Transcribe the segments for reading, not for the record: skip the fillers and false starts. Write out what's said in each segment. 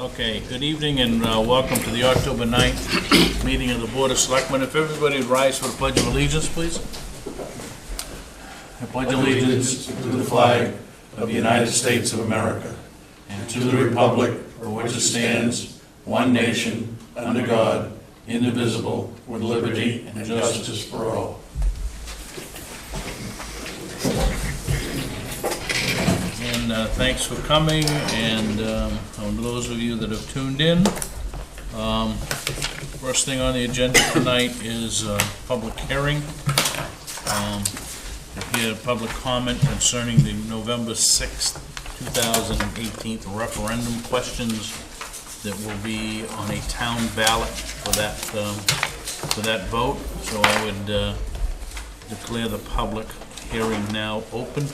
Okay, good evening and welcome to the October 9th meeting of the Board of Selectmen. If everybody would rise for the Pledge of Allegiance, please. I pledge allegiance to the flag of the United States of America and to the republic for which it stands, one nation, under God, indivisible, with liberty and justice for all. And thanks for coming, and those of you that have tuned in, first thing on the agenda tonight is public hearing. We had a public comment concerning the November 6th, 2018 referendum questions that will be on a town ballot for that vote. So I would declare the public hearing now open.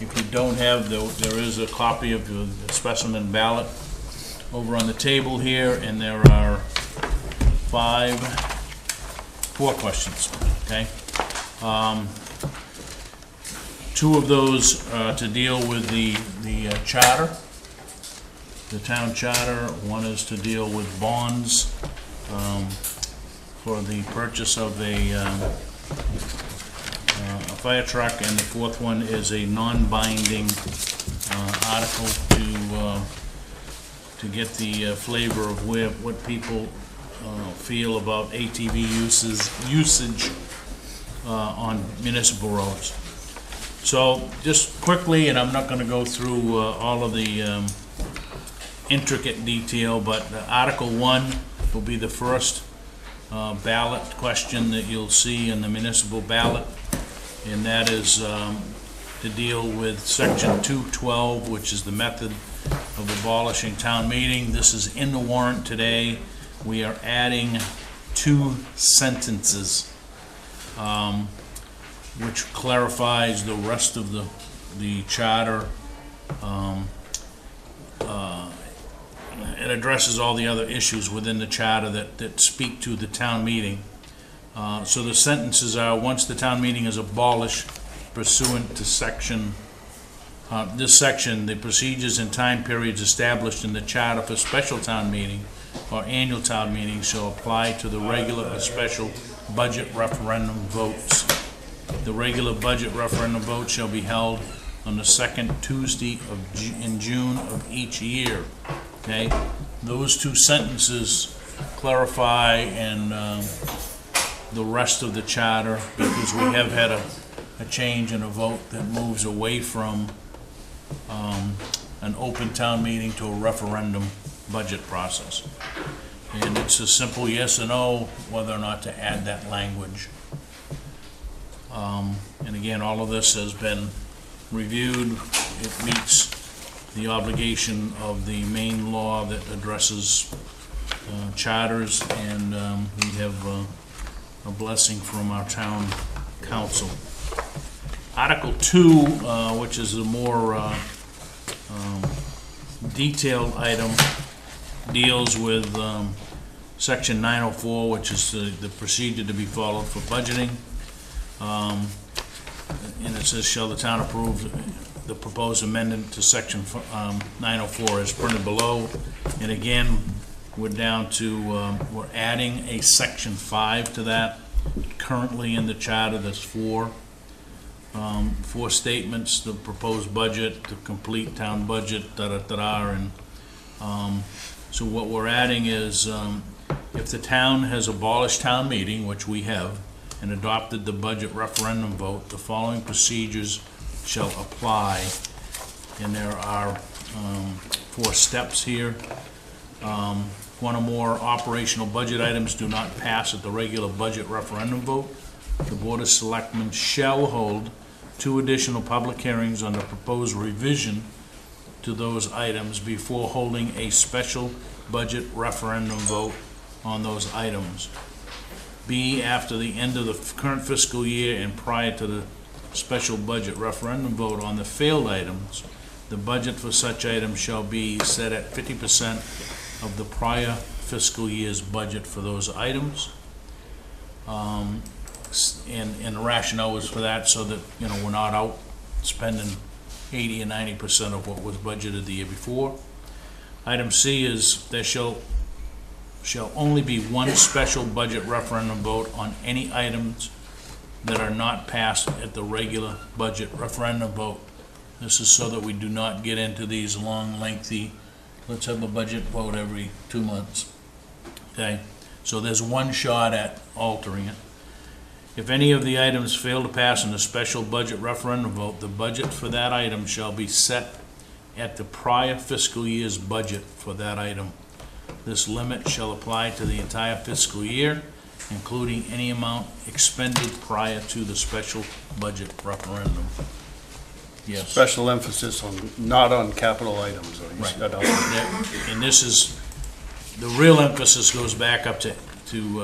If you don't have, there is a copy of the specimen ballot over on the table here, and there are four questions, okay? Two of those to deal with the charter, the town charter. One is to deal with bonds for the purchase of a fire truck, and the fourth one is a non-binding article to get the flavor of what people feel about ATV usage on municipal roads. So just quickly, and I'm not going to go through all of the intricate detail, but Article 1 will be the first ballot question that you'll see in the municipal ballot, and that is to deal with Section 212, which is the method of abolishing town meeting. This is in the warrant today. We are adding 2 sentences which clarifies the rest of the charter. It addresses all the other issues within the charter that speak to the town meeting. So the sentences are: once the town meeting is abolished pursuant to this section, the procedures and time periods established in the charter for special town meeting or annual town meeting shall apply to the regular or special budget referendum votes. The regular budget referendum vote shall be held on the second Tuesday in June of each year. Okay, those 2 sentences clarify and the rest of the charter, because we have had a change in a vote that moves away from an open town meeting to a referendum budget process. And it's a simple yes or no whether or not to add that language. And again, all of this has been reviewed. It meets the obligation of the main law that addresses charters, and we have a blessing from our town council. Article 2, which is a more detailed item, deals with Section 904, which is the procedure to be followed for budgeting. And it says, shall the town approve the proposed amendment to Section 904 as printed below. And again, we're down to, we're adding a Section 5 to that. Currently in the charter, there's 4 statements: the proposed budget, the complete town budget, and so what we're adding is, if the town has abolished town meeting, which we have, and adopted the budget referendum vote, the following procedures shall apply. And there are 4 steps here. One or more operational budget items do not pass at the regular budget referendum vote. The Board of Selectmen shall hold 2 additional public hearings on the proposed revision to those items before holding a special budget referendum vote on those items. B, after the end of the current fiscal year and prior to the special budget referendum vote on the failed items, the budget for such items shall be set at 50% of the prior fiscal year's budget for those items. And the rationale was for that so that, we're not out spending 80 or 90% of what was budgeted the year before. Item C is there shall only be one special budget referendum vote on any items that are not passed at the regular budget referendum vote. This is so that we do not get into these long, lengthy, let's have a budget vote every 2 months. Okay, so there's one shot at altering it. If any of the items fail to pass in a special budget referendum vote, the budget for that item shall be set at the prior fiscal year's budget for that item. This limit shall apply to the entire fiscal year, including any amount expended prior to the special budget referendum. Yes. Special emphasis on, not on capital items. Or Right. And this is, the real emphasis goes back up to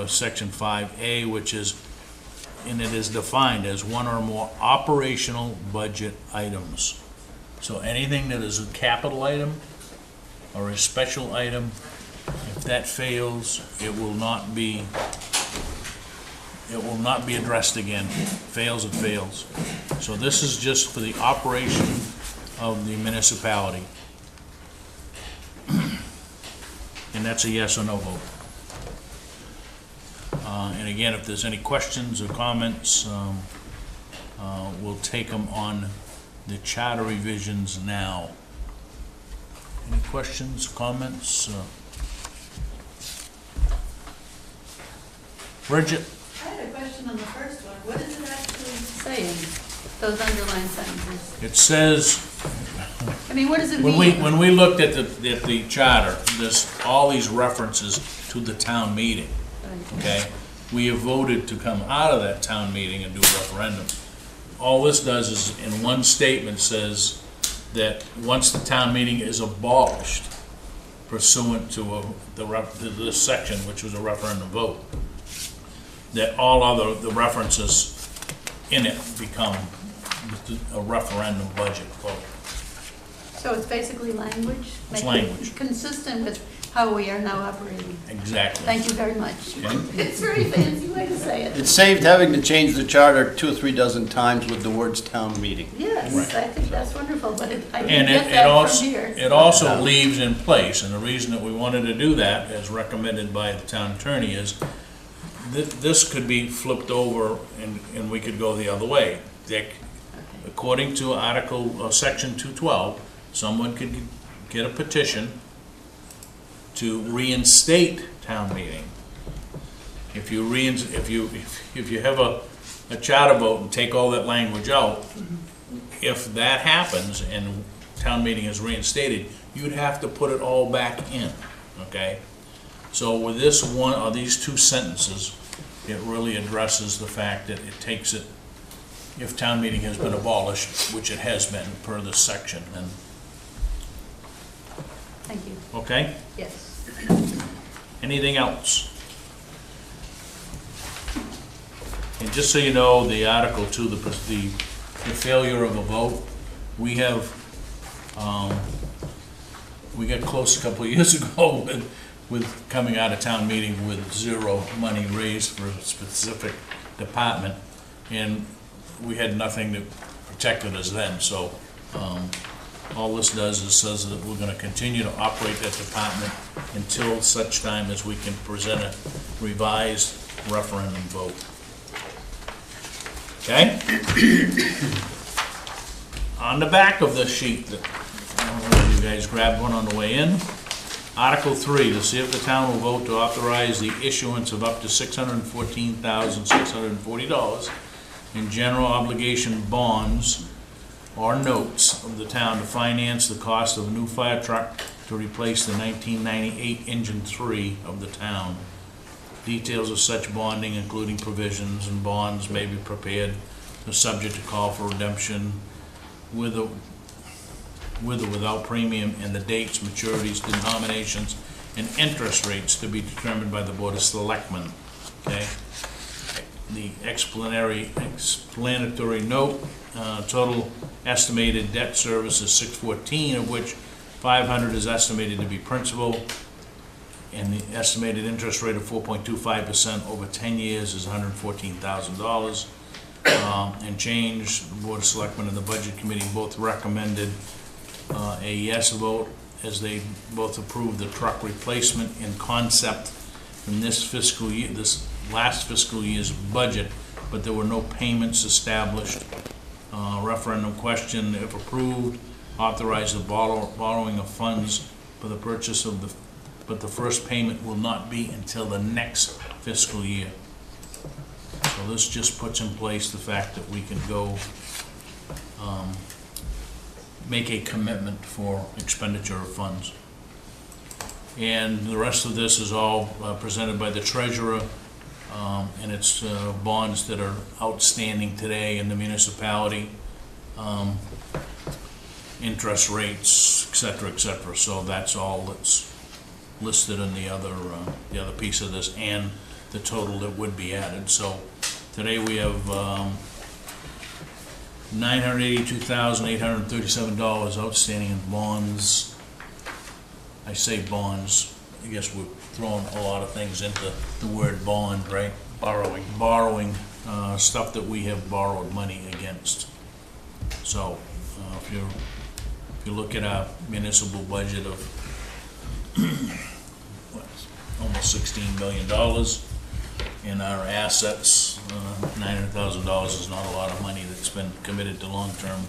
section 5A, which is, and it is defined as one or more operational budget items. So anything that is a capital item or a special item, if that fails, it will not be addressed again. Fails, it fails. So this is just for the operation of the municipality. And that's a yes or no vote. And again, if there's any questions or comments, we'll take them on the charter revisions now. Any questions, comments? Bridget? I had a question on the first one. What does it actually say in those underlined sentences? It says, I mean, what does it mean? when we looked at the charter, there's all these references to the town meeting, Right. okay? We have voted to come out of that town meeting and do a referendum. All this does is, in one statement, says that once the town meeting is abolished pursuant to this section, which was a referendum vote, that all other, the references in it become a referendum budget vote. So it's basically language? It's Make it language. Consistent with how we are now operating. Exactly. Thank you very much. Okay. It's a very fancy way to say it. It saved having to change the charter 2 or 3 dozen times with the words town meeting. Yes, Right. I think that's wonderful, but I And didn't get it that also, from here. it also leaves in place, and the reason that we wanted to do that, as recommended by the town attorney, is that this could be flipped over and we could go the other way. According to section 212, someone could get a petition to reinstate town meeting. If you have a charter vote and take all that language out, if that happens and town meeting is reinstated, you'd have to put it all back in, okay? So with this one, or these 2 sentences, it really addresses the fact that it takes it, if town meeting has been abolished, which it has been per this section, and, Thank you. okay? Yes. Anything else? And just so you know, the Article 2, the failure of a vote, we have, we got close a couple of years ago with coming out of town meeting with 0 money raised for a specific department, and we had nothing that protected us then, so all this does is says that we're gonna continue to operate that department until such time as we can present a revised referendum vote. Okay? On the back of the sheet, that I don't know if you guys grabbed one on the way in, Article 3, to see if the town will vote to authorize the issuance of up to $614,640 in general obligation bonds or notes of the town to finance the cost of a new fire truck to replace the 1998 engine 3 of the town. Details of such bonding, including provisions and bonds, may be prepared, are subject to call for redemption with or without premium, and the dates, maturities, denominations, and interest rates to be determined by the Board of Selectmen. Okay? The explanatory note, total estimated debt service is $614, of which $500 is estimated to be principal, and the estimated interest rate of 4.25% over 10 years is $114,000. And change. The Board of Selectmen and the Budget Committee both recommended a yes vote as they both approved the truck replacement in concept in this fiscal year, this last fiscal year's budget, but there were no payments established. Referendum question, if approved, authorize the borrowing of funds for the purchase of but the first payment will not be until the next fiscal year. So this just puts in place the fact that we can go make a commitment for expenditure of funds. And the rest of this is all presented by the treasurer, and it's bonds that are outstanding today in the municipality, interest rates, et cetera, so that's all that's listed in the other piece of this, and the total that would be added. So today we have $982,837 outstanding in bonds. I say bonds, I guess we're throwing a lot of things into the word bond, right? Borrowing stuff that we have borrowed money against. So if you look at our municipal budget of almost $16 million, in our assets, $900,000 is not a lot of money that's been committed to long-term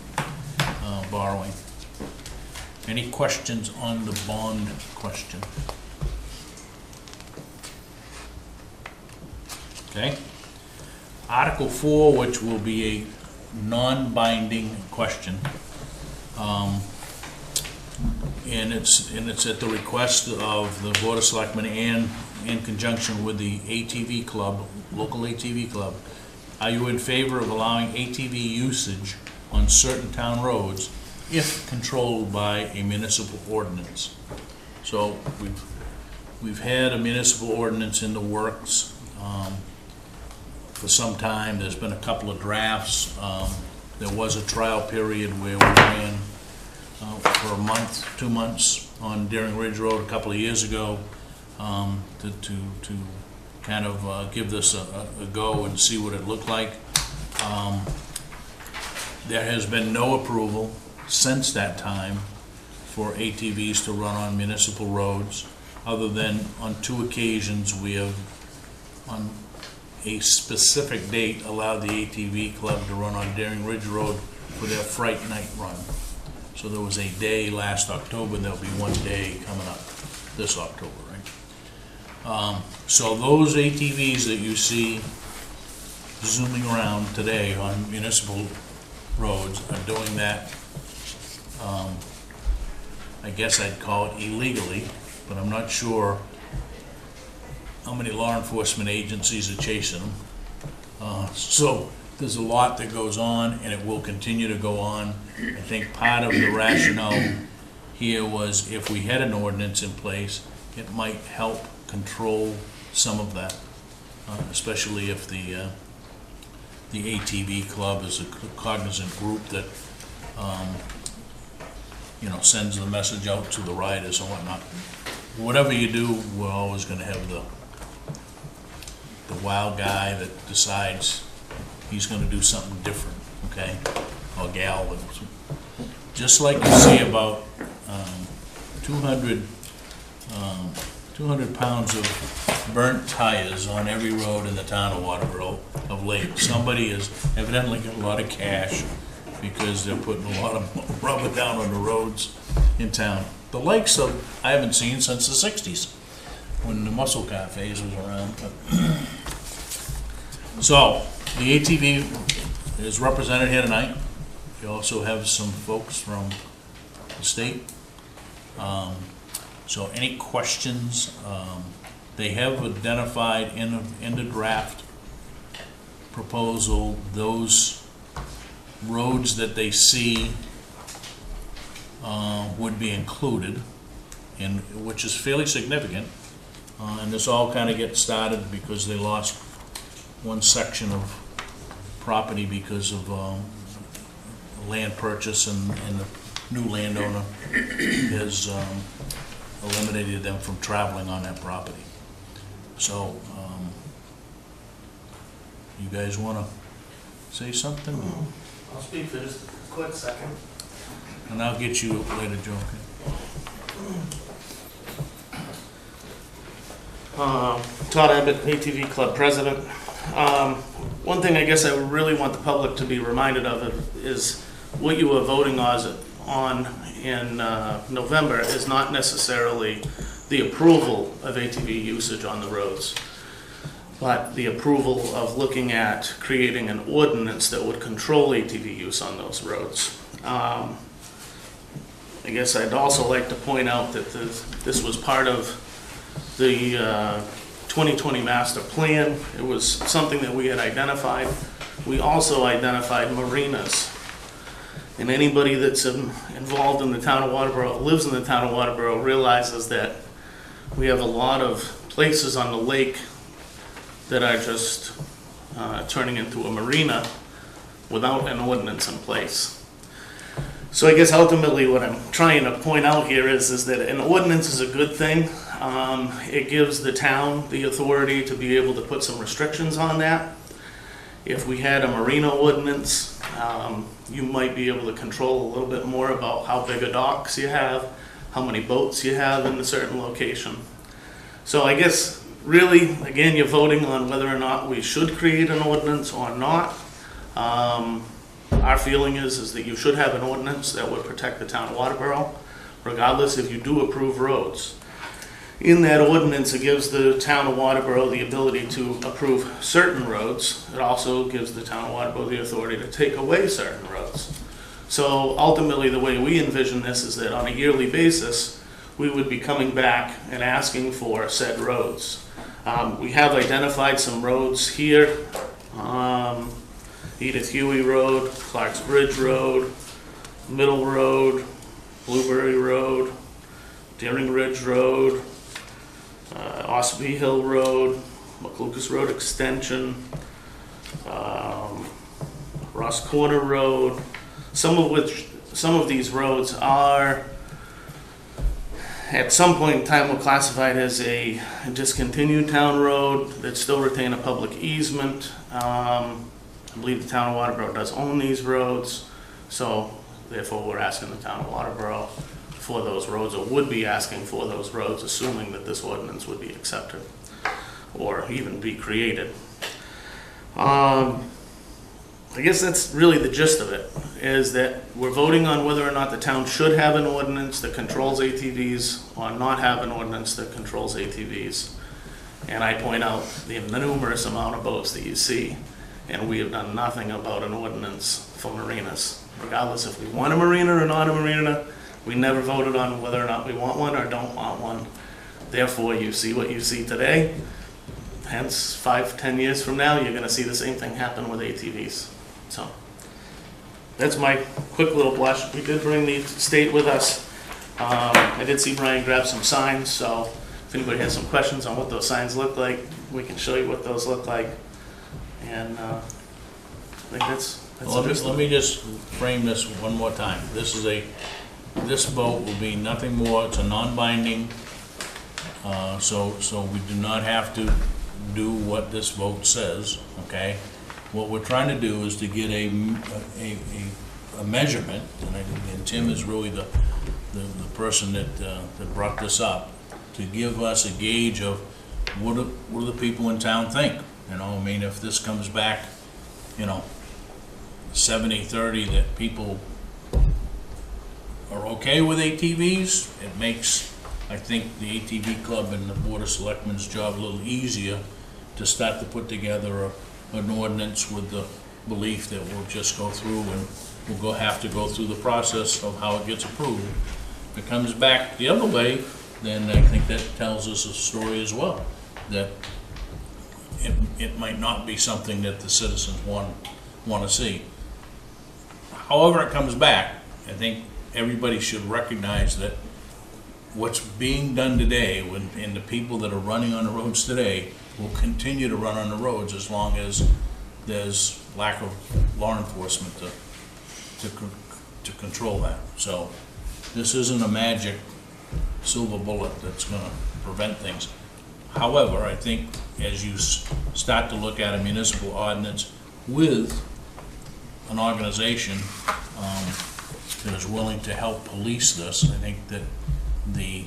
borrowing. Any questions on the bond question? Okay. Article 4, which will be a non-binding question, and it's at the request of the Board of Selectmen and in conjunction with the ATV club, local ATV club. Are you in favor of allowing ATV usage on certain town roads if controlled by a municipal ordinance? So we've had a municipal ordinance in the works for some time. There's been a couple of drafts. There was a trial period where we ran for a month, 2 months on Daring Ridge Road a couple of years ago to kind of give this a go and see what it looked like. There has been no approval since that time for ATVs to run on municipal roads, other than on 2 occasions we have, on a specific date, allowed the ATV club to run on Daring Ridge Road for their Fright Night run. So there was a day last October, and there'll be one day coming up this October, right? So those ATVs that you see zooming around today on municipal roads are doing that, I guess I'd call it illegally, but I'm not sure how many law enforcement agencies are chasing them. So there's a lot that goes on, and it will continue to go on. I think part of the rationale here was if we had an ordinance in place, it might help control some of that, especially if the ATV club is a cognizant group that sends the message out to the riders and whatnot. Whatever you do, we're always going to have the wild guy that decides he's going to do something different, okay, or gal. Just like you see about 200 pounds of burnt tires on every road in the town of Waterboro of late. Somebody has evidently got a lot of cash because they're putting a lot of rubber down on the roads in town. The likes of I haven't seen since the 60s when the muscle car phase was around. So the ATV is represented here tonight. We also have some folks from the state. So any questions? They have identified in the draft proposal those roads that they see would be included, which is fairly significant. And this all kind of gets started because they lost one section of property because of land purchase, and the new landowner has eliminated them from traveling on that property. So, you guys want to say something? I'll speak for just a quick second. And I'll get you later, Joe. Okay? Todd Abbott, ATV Club President. One thing I guess I really want the public to be reminded of is what you are voting on in November is not necessarily the approval of ATV usage on the roads, but the approval of looking at creating an ordinance that would control ATV use on those roads. I guess I'd also like to point out that this was part of the 2020 master plan. It was something that we had identified. We also identified marinas. And anybody that's involved in the town of Waterboro, lives in the town of Waterboro, realizes that we have a lot of places on the lake that are just turning into a marina without an ordinance in place. So I guess ultimately what I'm trying to point out here is that an ordinance is a good thing. It gives the town the authority to be able to put some restrictions on that. If we had a marina ordinance, you might be able to control a little bit more about how big a docks you have, how many boats you have in a certain location. So I guess really, again, you're voting on whether or not we should create an ordinance or not. Our feeling is that you should have an ordinance that would protect the town of Waterboro, regardless if you do approve roads. In that ordinance, it gives the town of Waterboro the ability to approve certain roads. It also gives the town of Waterboro the authority to take away certain roads. So ultimately, the way we envision this is that on a yearly basis, we would be coming back and asking for said roads. We have identified some roads here. Edith Huey Road, Clark's Bridge Road, Middle Road, Blueberry Road, Deering Ridge Road, Osby Hill Road, McLucas Road Extension, Ross Corner Road, some of these roads are at some point in time were classified as a discontinued town road that still retain a public easement. I believe the town of Waterboro does own these roads, so therefore we're asking the town of Waterboro for those roads, or would be asking for those roads, assuming that this ordinance would be accepted or even be created. I guess that's really the gist of it, is that we're voting on whether or not the town should have an ordinance that controls ATVs or not have an ordinance that controls ATVs. And I point out the numerous amount of boats that you see, and we have done nothing about an ordinance for marinas. Regardless if we want a marina or not a marina, we never voted on whether or not we want one or don't want one. Therefore, you see what you see today. Hence, 5-10 years from now, you're gonna see the same thing happen with ATVs. So, that's my quick little blush. We did bring the state with us. I did see Brian grab some signs, so if anybody has some questions on what those signs look like, we can show you what those look like. And I think that's Let me just frame this one more time. This vote will be nothing more, it's a non-binding, so we do not have to do what this vote says, okay? What we're trying to do is to get a measurement, and Tim is really the person that brought this up, to give us a gauge of what do the people in town think. You know, I mean, if this comes back, 70-30, that people are okay with ATVs, it makes, I think, the ATV club and the Board of Selectmen's job a little easier to start to put together an ordinance with the belief that we'll just go through and we'll have to go through the process of how it gets approved. If it comes back the other way, then I think that tells us a story as well, that it might not be something that the citizens want to see. However it comes back, I think everybody should recognize that what's being done today, and the people that are running on the roads today will continue to run on the roads as long as there's lack of law enforcement to control that. So this isn't a magic silver bullet that's going to prevent things. However, I think as you start to look at a municipal ordinance with an organization that is willing to help police this, I think that the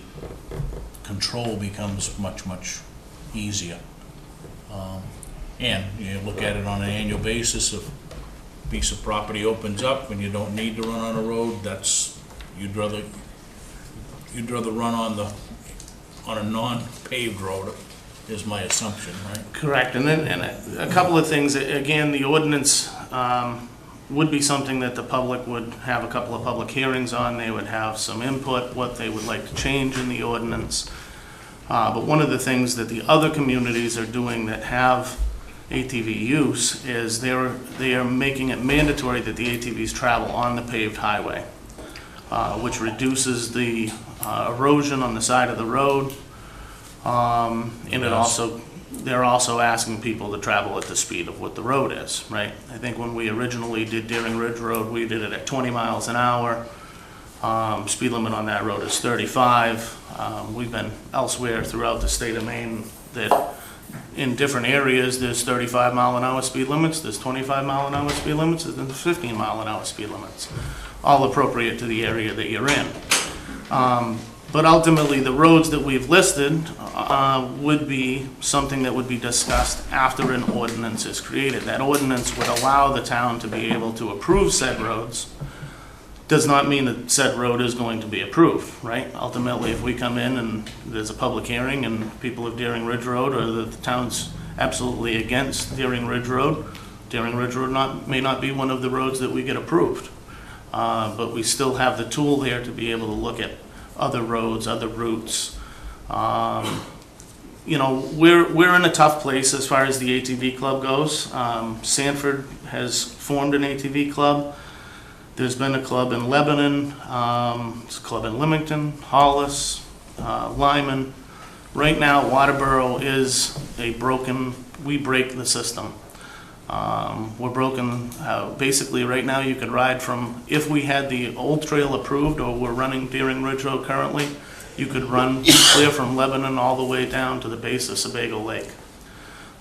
control becomes much, much easier. And you look at it on an annual basis, if a piece of property opens up and you don't need to run on a road, you'd rather run on a non-paved road, is my assumption, right? Correct, and then a couple of things. Again, the ordinance would be something that the public would have a couple of public hearings on. They would have some input, what they would like to change in the ordinance. But one of the things that the other communities are doing that have ATV use is they are making it mandatory that the ATVs travel on the paved highway, which reduces the erosion on the side of the road. And they're also asking people to travel at the speed of what the road is, right? I think when we originally did Deering Ridge Road, we did it at 20 miles an hour. Speed limit on that road is 35. We've been elsewhere throughout the state of Maine that in different areas, there's 35 mile an hour speed limits, there's 25 mile an hour speed limits, and there's 15 mile an hour speed limits, all appropriate to the area that you're in. But ultimately, the roads that we've listed would be something that would be discussed after an ordinance is created. That ordinance would allow the town to be able to approve said roads. Does not mean that said road is going to be approved, right? Ultimately, if we come in and there's a public hearing and people of Deering Ridge Road, or the town's absolutely against Deering Ridge Road may not be one of the roads that we get approved. But we still have the tool there to be able to look at other roads, other routes. You know, we're in a tough place as far as the ATV club goes. Sanford has formed an ATV club. There's been a club in Lebanon, there's a club in Leamington, Hollis, Lyman. Right now, Waterboro is we break the system. We're broken, basically right now you could ride from, if we had the old trail approved, or we're running Deering Ridge Road currently, you could run clear from Lebanon all the way down to the base of Sebago Lake.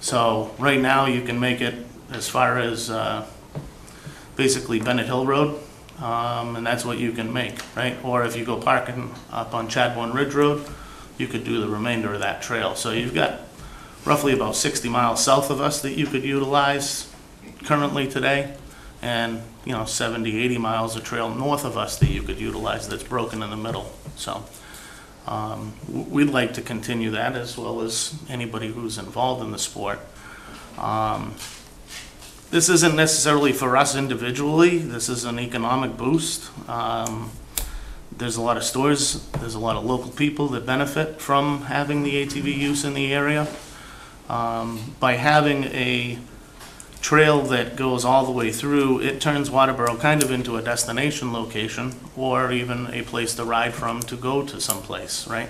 So right now you can make it as far as basically Bennett Hill Road, and that's what you can make, right? Or if you go parking up on Chadbourne Ridge Road, you could do the remainder of that trail. So you've got roughly about 60 miles south of us that you could utilize currently today, and 70, 80 miles of trail north of us that you could utilize that's broken in the middle. So we'd like to continue that, as well as anybody who's involved in the sport. This isn't necessarily for us individually. This is an economic boost. There's a lot of stores, there's a lot of local people that benefit from having the ATV use in the area. By having a trail that goes all the way through, it turns Waterboro kind of into a destination location, or even a place to ride from to go to someplace, right?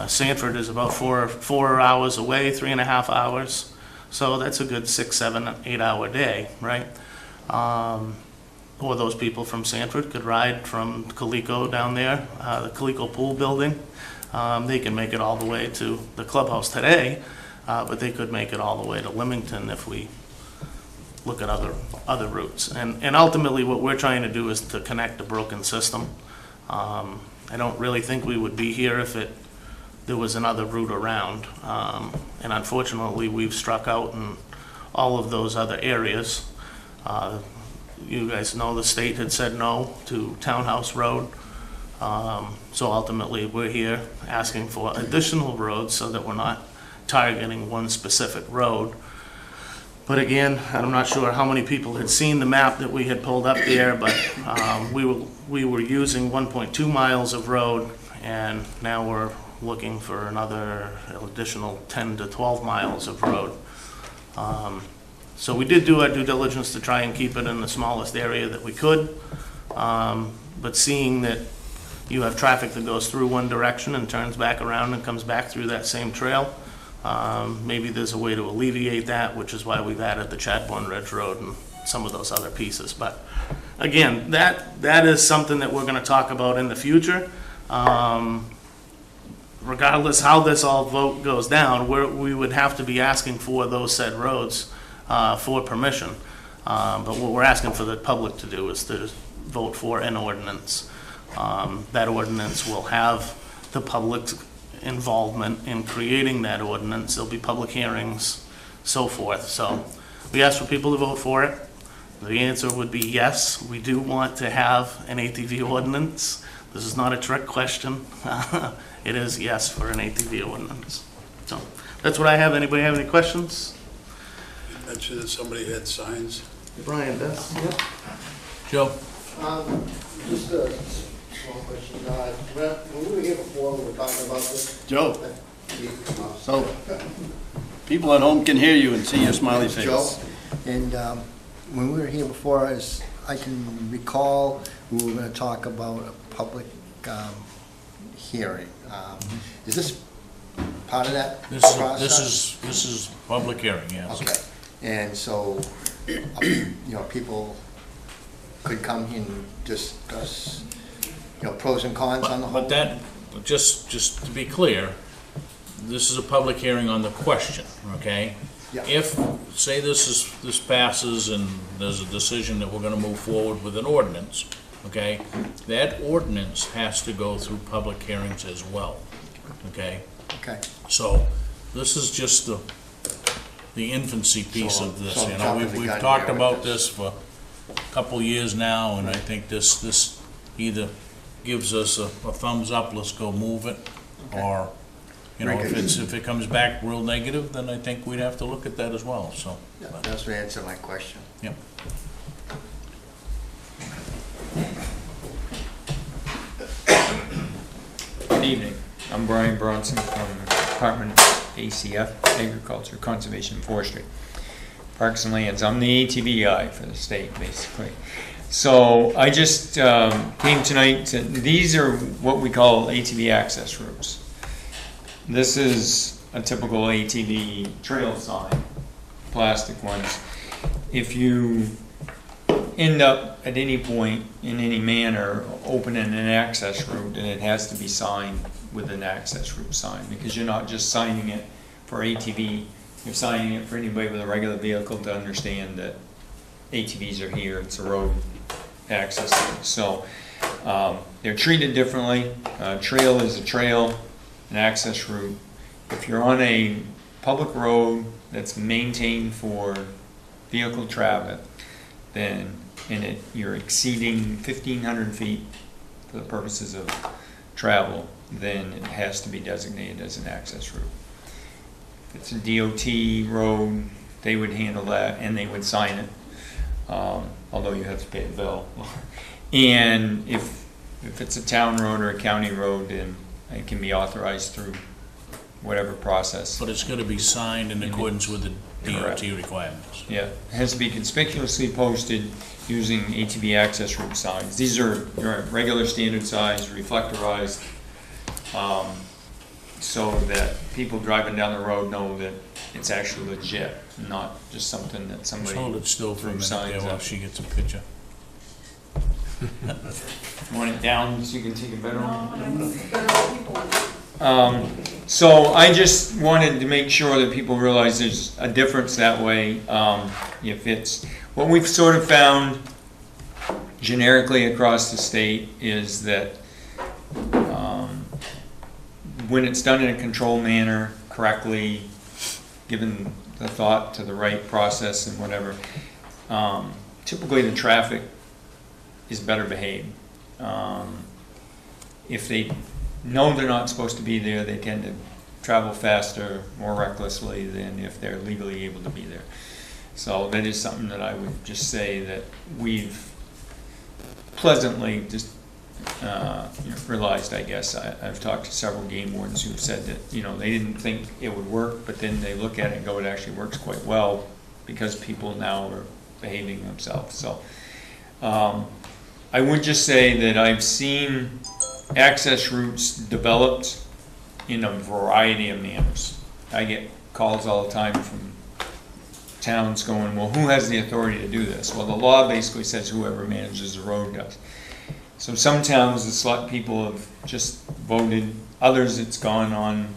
Sanford is about 4 hours away, 3.5 hours. So that's a good 6, 7, 8 hour day, right? Or those people from Sanford could ride from Coleco down there, the Coleco pool building. They can make it all the way to the clubhouse today, but they could make it all the way to Leamington if we look at other routes. And ultimately what we're trying to do is to connect a broken system. I don't really think we would be here if there was another route around. And unfortunately, we've struck out in all of those other areas. You guys know the state had said no to Townhouse Road. So ultimately, we're here asking for additional roads so that we're not targeting one specific road. But again, I'm not sure how many people had seen the map that we had pulled up there, but we were using 1.2 miles of road, and now we're looking for another additional 10 to 12 miles of road. So we did do our due diligence to try and keep it in the smallest area that we could, but seeing that you have traffic that goes through one direction and turns back around and comes back through that same trail, maybe there's a way to alleviate that, which is why we've added the Chadbourne Ridge Road and some of those other pieces. But again, that is something that we're going to talk about in the future. Regardless how this all vote goes down, we would have to be asking for those said roads for permission. But what we're asking for the public to do is to vote for an ordinance. That ordinance will have the public's involvement in creating that ordinance. There'll be public hearings, so forth. So we ask for people to vote for it. The answer would be yes, we do want to have an ATV ordinance. This is not a trick question. It is yes for an ATV ordinance. So that's what I have. Anybody have any questions? You mentioned that somebody had signs. Brian does. Joe? Just a small question. When we were here before, we were talking about this. Joe, so people at home can hear you and see your smiley face. Joe, and when we were here before, as I can recall, we were going to talk about a public hearing. Is this part of that process? This is public hearing, yes. Okay, and so, people could come here and discuss, pros and cons on the whole. But that, just to be clear, this is a public hearing on the question, okay? Yeah. If, say this passes and there's a decision that we're gonna move forward with an ordinance, okay? That ordinance has to go through public hearings as well, okay? Okay. So, this is just the infancy piece So- of this, so you know? jumping the We've gun talked here with about this. this for a couple years now, and I think this either gives us a thumbs up, let's go move it, Okay. or, Very good. if it comes back real negative, then I think we'd have to look at that as well, so. Yeah, that's the answer to my question. Yep. Good evening. I'm Brian Bronson from Department ACF, Agriculture, Conservation, and Forestry. Parks and Lands. I'm the ATV guy for the state, basically. So I just came tonight to, these are what we call ATV access routes. This is a typical ATV trail sign, plastic ones. If you end up at any point in any manner opening an access route, then it has to be signed with an access route sign, because you're not just signing it for ATV, you're signing it for anybody with a regular vehicle to understand that ATVs are here, it's a road access route. So they're treated differently. Trail is a trail, an access route. If you're on a public road that's maintained for vehicle traffic, then you're exceeding 1,500 feet for the purposes of travel, then it has to be designated as an access route. If it's a DOT road, they would handle that and they would sign it, although you have to pay the bill. And if it's a town road or a county road, then it can be authorized through whatever process. But it's gonna be signed in accordance with the DOT Correct. requirements. Yeah, it has to be conspicuously posted using ATV access route signs. These are your regular standard size, reflectorized, so that people driving down the road know that it's actually legit, not just something that Just somebody hold it still for a minute signs there while up. she gets a picture. want it down so you can take a better one. No, So I just wanted to make sure that people realize there's a difference that way. If it's, what we've sort of found generically across the state is that when it's done in a controlled manner, correctly, given the thought to the right process and whatever, typically the traffic is better behaved. If they know they're not supposed to be there, they tend to travel faster, more recklessly than if they're legally able to be there. So that is something that I would just say that we've pleasantly just realized, I guess. I've talked to several game wardens who've said that, they didn't think it would work, but then they look at it and go, it actually works quite well because people now are behaving themselves. So I would just say that I've seen access routes developed in a variety of manners. I get calls all the time from towns going, well, who has the authority to do this? Well, the law basically says whoever manages the road does. So some towns, the select people have just voted. Others, it's gone on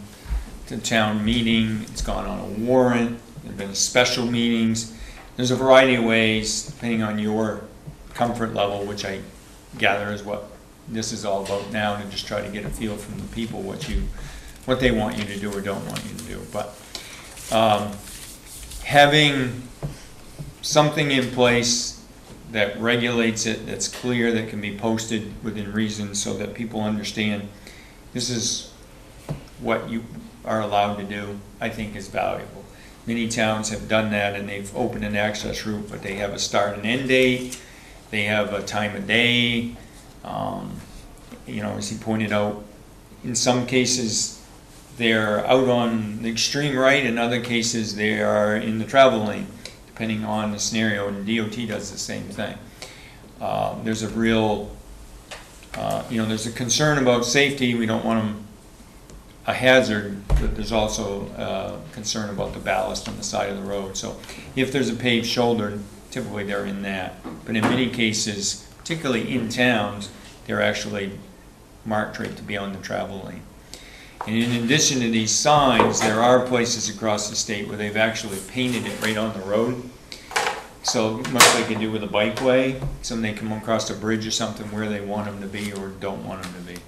to town meeting. It's gone on a warrant. There have been special meetings. There's a variety of ways, depending on your comfort level, which I gather is what this is all about now, to just try to get a feel from the people what they want you to do or don't want you to do. But having something in place that regulates it, that's clear, that can be posted within reason so that people understand this is what you are allowed to do, I think is valuable. Many towns have done that and they've opened an access route, but they have a start and end date, they have a time of day. You know, as he pointed out, in some cases they're out on the extreme right, in other cases they are in the travel lane, depending on the scenario, and DOT does the same thing. There's a real, you know, there's a concern about safety. We don't want them a hazard, but there's also concern about the ballast on the side of the road. So if there's a paved shoulder, typically they're in that. But in many cases, particularly in towns, they're actually marked right to be on the travel lane. And in addition to these signs, there are places across the state where they've actually painted it right on the road. So much like you do with a bikeway, somebody come across a bridge or something where they want them to be or don't want them to be.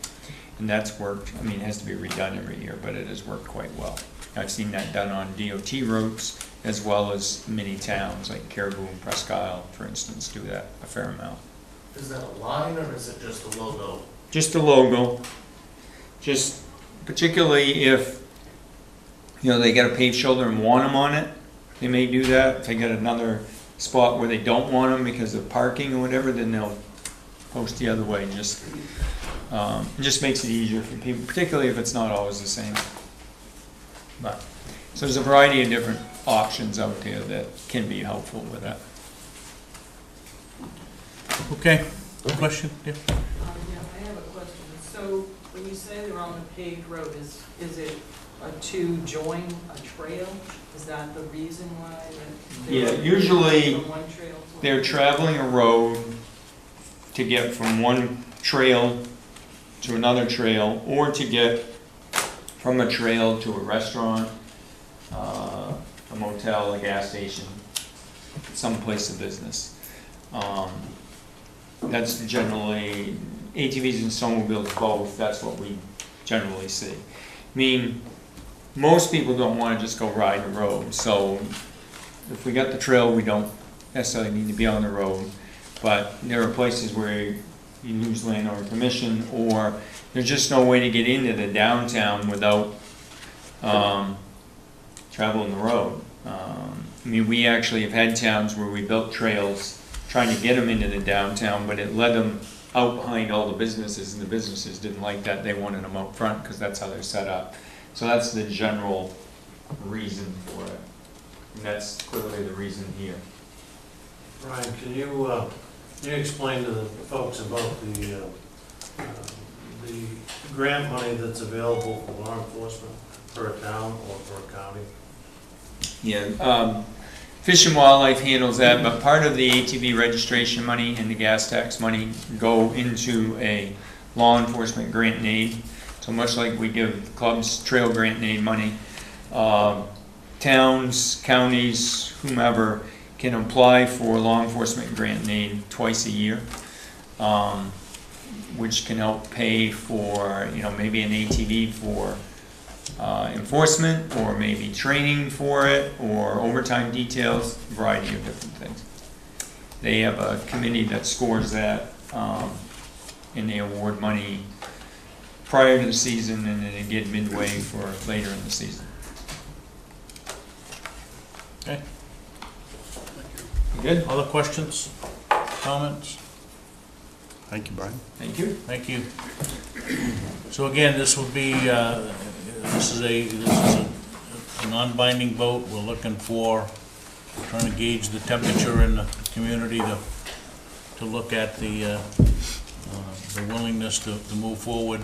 And that's worked. I mean, it has to be redone every year, but it has worked quite well. I've seen that done on DOT routes as well as many towns like Caribou and Presque Isle, for instance, do that a fair amount. Is that a line or is it just a logo? Just the logo. Just particularly if, you know, they get a paved shoulder and want them on it, they may do that. If they get another spot where they don't want them because of parking or whatever, then they'll post the other way. It just makes it easier for people, particularly if it's not always the same. But so there's a variety of different options out there that can be helpful with that. Okay, question? Yeah. Yeah, I have a question. So when you say they're on a paved road, is it to join a trail? Is that the reason why? Yeah, usually from one trail to they're another? traveling a road to get from one trail to another trail, or to get from a trail to a restaurant, a motel, a gas station, some place of business. That's generally, ATVs and snowmobiles both, that's what we generally see. I mean, most people don't want to just go ride the road, so if we got the trail, we don't necessarily need to be on the road, but there are places where you lose landowner permission, or there's just no way to get into the downtown without traveling the road. I mean, we actually have had towns where we built trails trying to get them into the downtown, but it led them out behind all the businesses, and the businesses didn't like that. They wanted them out front because that's how they're set up. So that's the general reason for it. And that's clearly the reason here. Brian, can you explain to the folks about the grant money that's available for law enforcement for a town or for a county? Yeah, Fish and Wildlife handles that, but part of the ATV registration money and the gas tax money go into a law enforcement grant and aid. So much like we give clubs trail grant and aid money, towns, counties, whomever can apply for law enforcement grant and aid twice a year, which can help pay for, you know, maybe an ATV for enforcement, or maybe training for it, or overtime details, a variety of different things. They have a committee that scores that, and they award money prior to the season, and then they get midway for later in the season. Okay. You good? Other questions, comments? Thank you, Brian. Thank you. Thank you. So again, this would be, this is a non-binding vote. We're looking for, trying to gauge the temperature in the community to look at the willingness to move forward.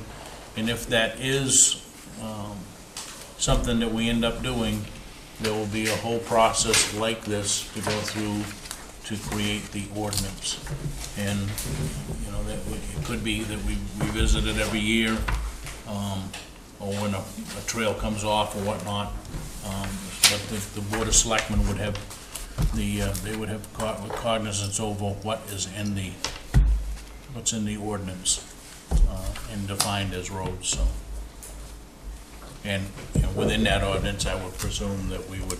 And if that is something that we end up doing, there will be a whole process like this to go through to create the ordinance. And, you know, that it could be that we revisit it every year, or when a trail comes off or whatnot. But the Board of Selectmen would have they would have cognizance over what's in the ordinance. and defined as roads, so. And, within that ordinance, I would presume that we would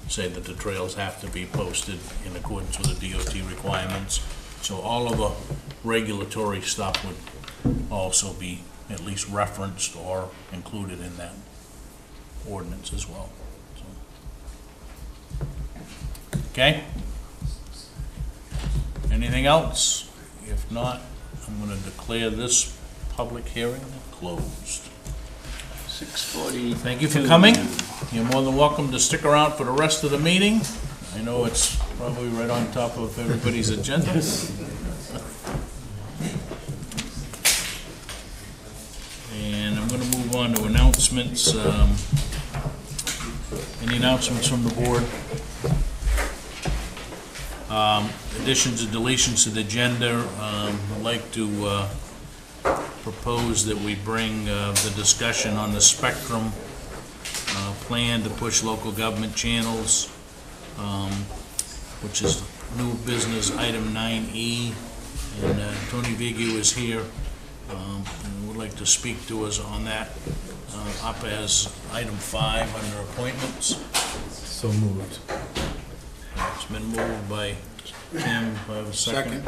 say that the trails have to be posted in accordance with the DOT requirements. So all of the regulatory stuff would also be at least referenced or included in that ordinance as well. So. Okay? Anything else? If not, I'm going to declare this public hearing closed. 6:40. Thank you for coming. You're more than welcome to stick around for the rest of the meeting. I know it's probably right on top of everybody's agenda. And I'm going to move on to announcements. Any announcements from the board? Additions and deletions to the agenda. I'd like to propose that we bring the discussion on the spectrum plan to push local government channels, which is new business item 9E. And Tony Vigu is here and would like to speak to us on that, up as item 5 under appointments. So moved. It's been moved by Tim. Do I have a second?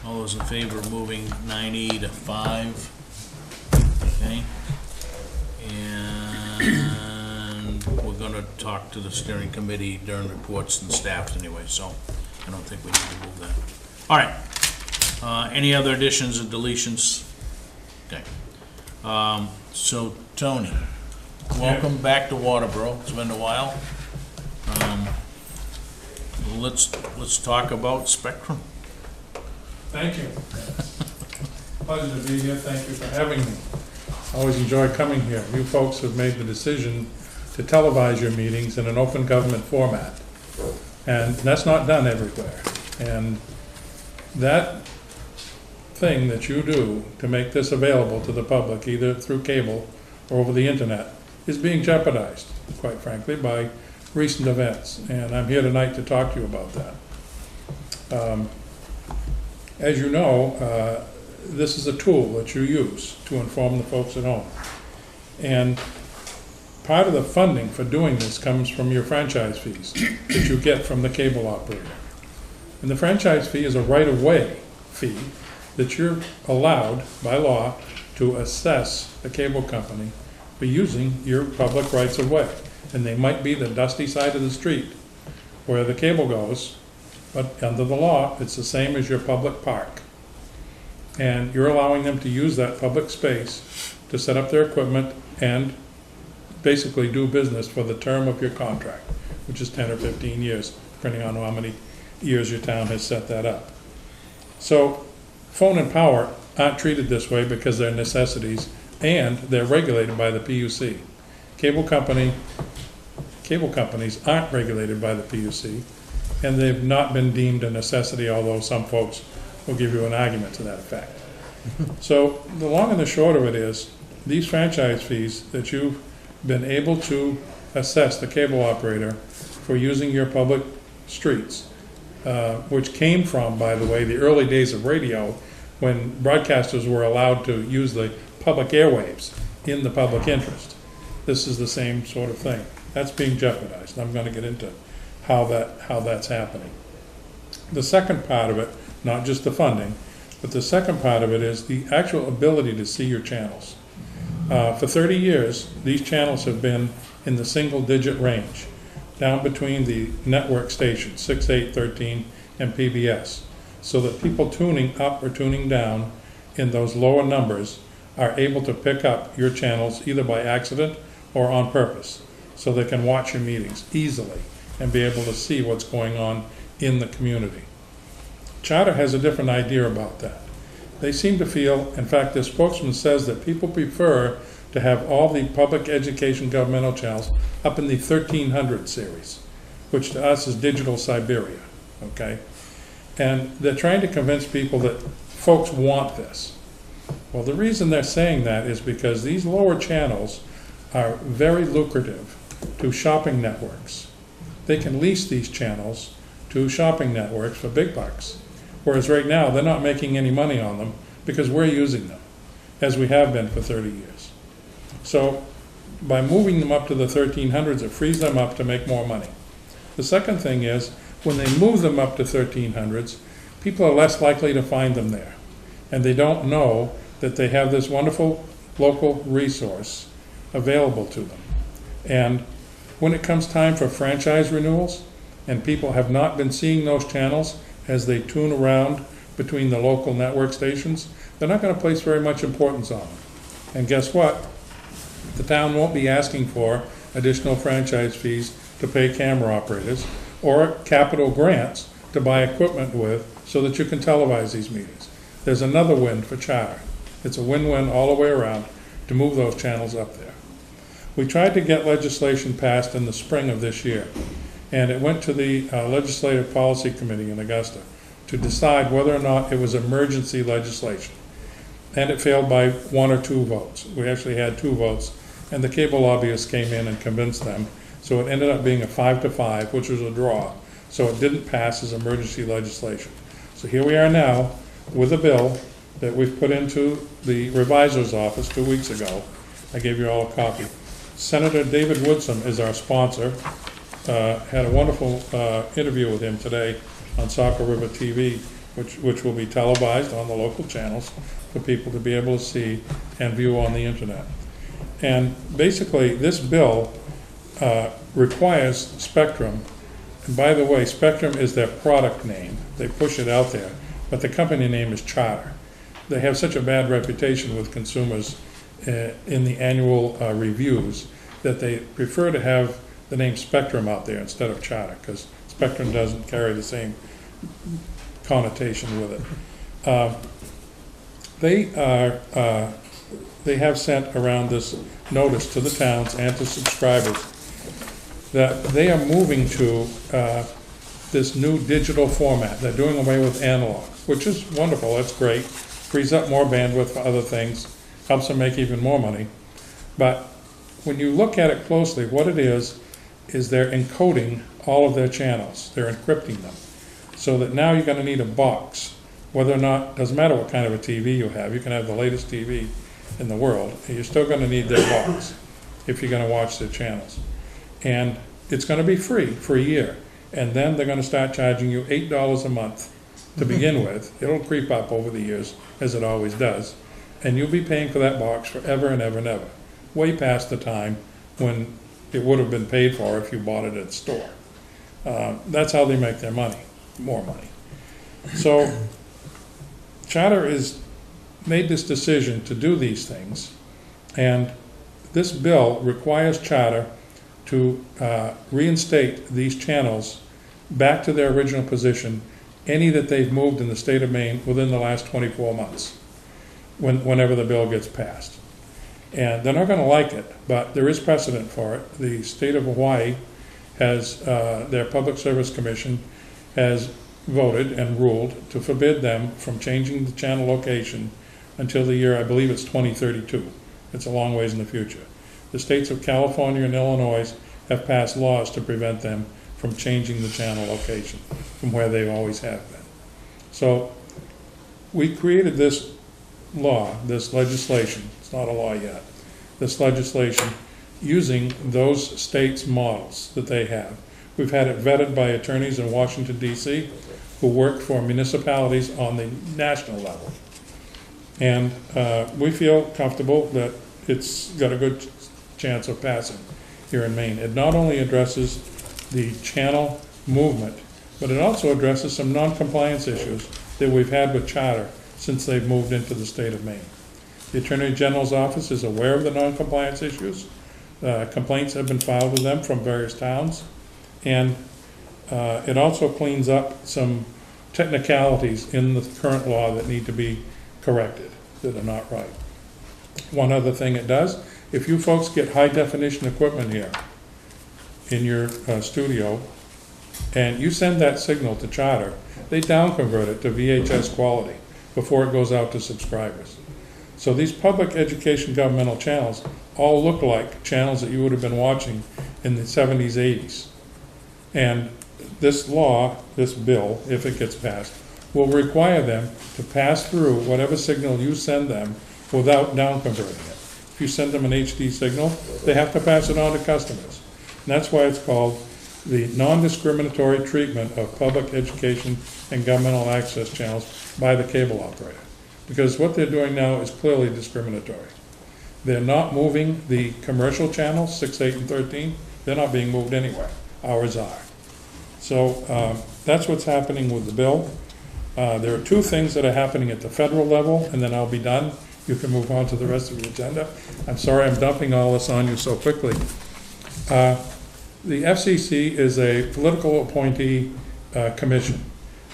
All those in favor of moving 9E to 5? Okay. And we're going to talk to the steering committee during reports and staff anyway, so I don't think we need to move that. All right. Any other additions or deletions? Okay. So, Tony, welcome back to Waterboro. It's been a while. Let's talk about spectrum. Thank you. Pleasure to be here. Thank you for having me. I always enjoy coming here. You folks have made the decision to televise your meetings in an open government format. And that's not done everywhere. And that thing that you do to make this available to the public, either through cable or over the internet, is being jeopardized, quite frankly, by recent events. And I'm here tonight to talk to you about that. As you know, this is a tool that you use to inform the folks at home. And part of the funding for doing this comes from your franchise fees that you get from the cable operator. And the franchise fee is a right-of-way fee that you're allowed by law to assess the cable company for using your public rights-of-way. And they might be the dusty side of the street where the cable goes, but under the law, it's the same as your public park. And you're allowing them to use that public space to set up their equipment and basically do business for the term of your contract, which is 10 or 15 years, depending on how many years your town has set that up. So phone and power aren't treated this way because they're necessities and they're regulated by the PUC. Cable companies aren't regulated by the PUC, and they've not been deemed a necessity, although some folks will give you an argument to that effect. So the long and the short of it is, these franchise fees that you've been able to assess the cable operator for using your public streets, which came from, by the way, the early days of radio, when broadcasters were allowed to use the public airwaves in the public interest. This is the same sort of thing. That's being jeopardized. I'm going to get into how that's happening. The second part of it, not just the funding, but the second part of it is the actual ability to see your channels. For 30 years, these channels have been in the single-digit range, down between the network stations, 6, 8, 13, and PBS, so that people tuning up or tuning down in those lower numbers are able to pick up your channels either by accident or on purpose, so they can watch your meetings easily and be able to see what's going on in the community. Charter has a different idea about that. They seem to feel, in fact, their spokesman says that people prefer to have all the public education governmental channels up in the 1300 series, which to us is digital Siberia, okay? And they're trying to convince people that folks want this. Well, the reason they're saying that is because these lower channels are very lucrative to shopping networks. They can lease these channels to shopping networks for big bucks. Whereas right now, they're not making any money on them because we're using them, as we have been for 30 years. So by moving them up to the 1300s, it frees them up to make more money. The second thing is, when they move them up to 1300s, people are less likely to find them there. And they don't know that they have this wonderful local resource available to them. And when it comes time for franchise renewals, and people have not been seeing those channels as they tune around between the local network stations, they're not going to place very much importance on them. And guess what? The town won't be asking for additional franchise fees to pay camera operators or capital grants to buy equipment with so that you can televise these meetings. There's another win for Charter. It's a win-win all the way around to move those channels up there. We tried to get legislation passed in the spring of this year, and it went to the Legislative Policy Committee in Augusta to decide whether or not it was emergency legislation. And it failed by 1 or 2 votes. We actually had 2 votes, and the cable lobbyists came in and convinced them. So it ended up being a 5-5, which was a draw. So it didn't pass as emergency legislation. So here we are now with a bill that we've put into the revisor's office 2 weeks ago. I gave you all a copy. Senator David Woodson is our sponsor. Had a wonderful interview with him today on Saco River TV, which will be televised on the local channels for people to be able to see and view on the internet. And basically, this bill requires Spectrum, and by the way, Spectrum is their product name. They push it out there, but the company name is Charter. They have such a bad reputation with consumers in the annual reviews that they prefer to have the name Spectrum out there instead of Charter, because Spectrum doesn't carry the same connotation with it. They have sent around this notice to the towns and to subscribers that they are moving to this new digital format. They're doing away with analog, which is wonderful. That's great. Frees up more bandwidth for other things, helps them make even more money. But when you look at it closely, what it is they're encoding all of their channels. They're encrypting them. So that now you're going to need a box. Whether or not, doesn't matter what kind of a TV you have. You can have the latest TV in the world. And you're still going to need their box if you're going to watch their channels. And it's going to be free for a year. And then they're going to start charging you $8 a month to begin with. It'll creep up over the years, as it always does. And you'll be paying for that box forever and ever and ever. Way past the time when it would have been paid for if you bought it at the store. That's how they make their money, more money. So Charter has made this decision to do these things, and this bill requires Charter to reinstate these channels back to their original position, any that they've moved in the state of Maine within the last 24 months, whenever the bill gets passed. And they're not going to like it, but there is precedent for it. The state of Hawaii has, their Public Service Commission has voted and ruled to forbid them from changing the channel location until the year, I believe it's 2032. It's a long ways in the future. The states of California and Illinois have passed laws to prevent them from changing the channel location from where they always have been. So we created this law, this legislation, it's not a law yet, this legislation using those states' models that they have. We've had it vetted by attorneys in Washington, D.C., who work for municipalities on the national level. And we feel comfortable that it's got a good chance of passing here in Maine. It not only addresses the channel movement, but it also addresses some non-compliance issues that we've had with Charter since they've moved into the state of Maine. The Attorney General's office is aware of the non-compliance issues. Complaints have been filed with them from various towns, and it also cleans up some technicalities in the current law that need to be corrected, that are not right. One other thing it does, if you folks get high definition equipment here in your studio, and you send that signal to Charter, they down convert it to VHS quality before it goes out to subscribers. So these public education governmental channels all look like channels that you would have been watching in the 70s, 80s. And this law, this bill, if it gets passed, will require them to pass through whatever signal you send them without down converting it. If you send them an HD signal, they have to pass it on to customers. And that's why it's called the non-discriminatory treatment of public education and governmental access channels by the cable operator. Because what they're doing now is clearly discriminatory. They're not moving the commercial channels, 6, 8, and 13. They're not being moved anywhere. Ours are. So that's what's happening with the bill. There are two things that are happening at the federal level, and then I'll be done. You can move on to the rest of the agenda. I'm sorry I'm dumping all this on you so quickly. The FCC is a political appointee commission,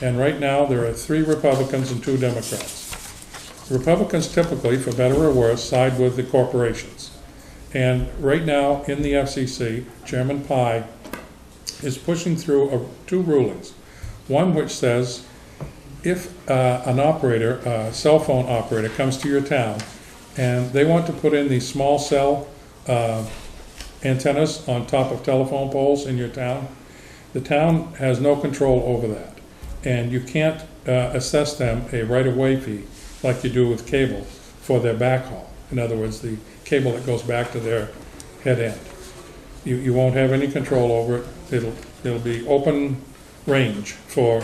and right now there are 3 Republicans and 2 Democrats. Republicans typically, for better or worse, side with the corporations. And right now in the FCC, Chairman Pai is pushing through 2 rulings. One which says if an operator, a cell phone operator, comes to your town and they want to put in these small cell antennas on top of telephone poles in your town, the town has no control over that. And you can't assess them a right-of-way fee like you do with cable for their backhaul. In other words, the cable that goes back to their head end. You won't have any control over it. It'll be open range for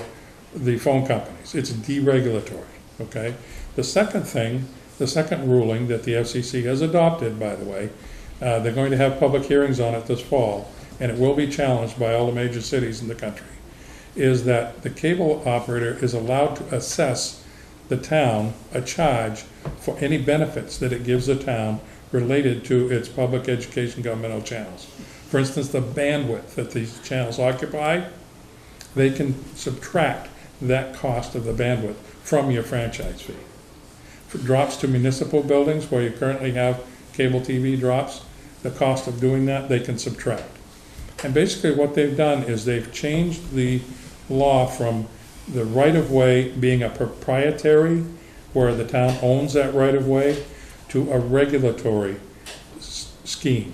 the phone companies. It's deregulatory, okay? The second ruling that the FCC has adopted, by the way, they're going to have public hearings on it this fall, and it will be challenged by all the major cities in the country, is that the cable operator is allowed to assess the town a charge for any benefits that it gives the town related to its public education governmental channels. For instance, the bandwidth that these channels occupy, they can subtract that cost of the bandwidth from your franchise fee. For drops to municipal buildings where you currently have cable TV drops, the cost of doing that, they can subtract. And basically what they've done is they've changed the law from the right-of-way being a proprietary, where the town owns that right-of-way, to a regulatory scheme,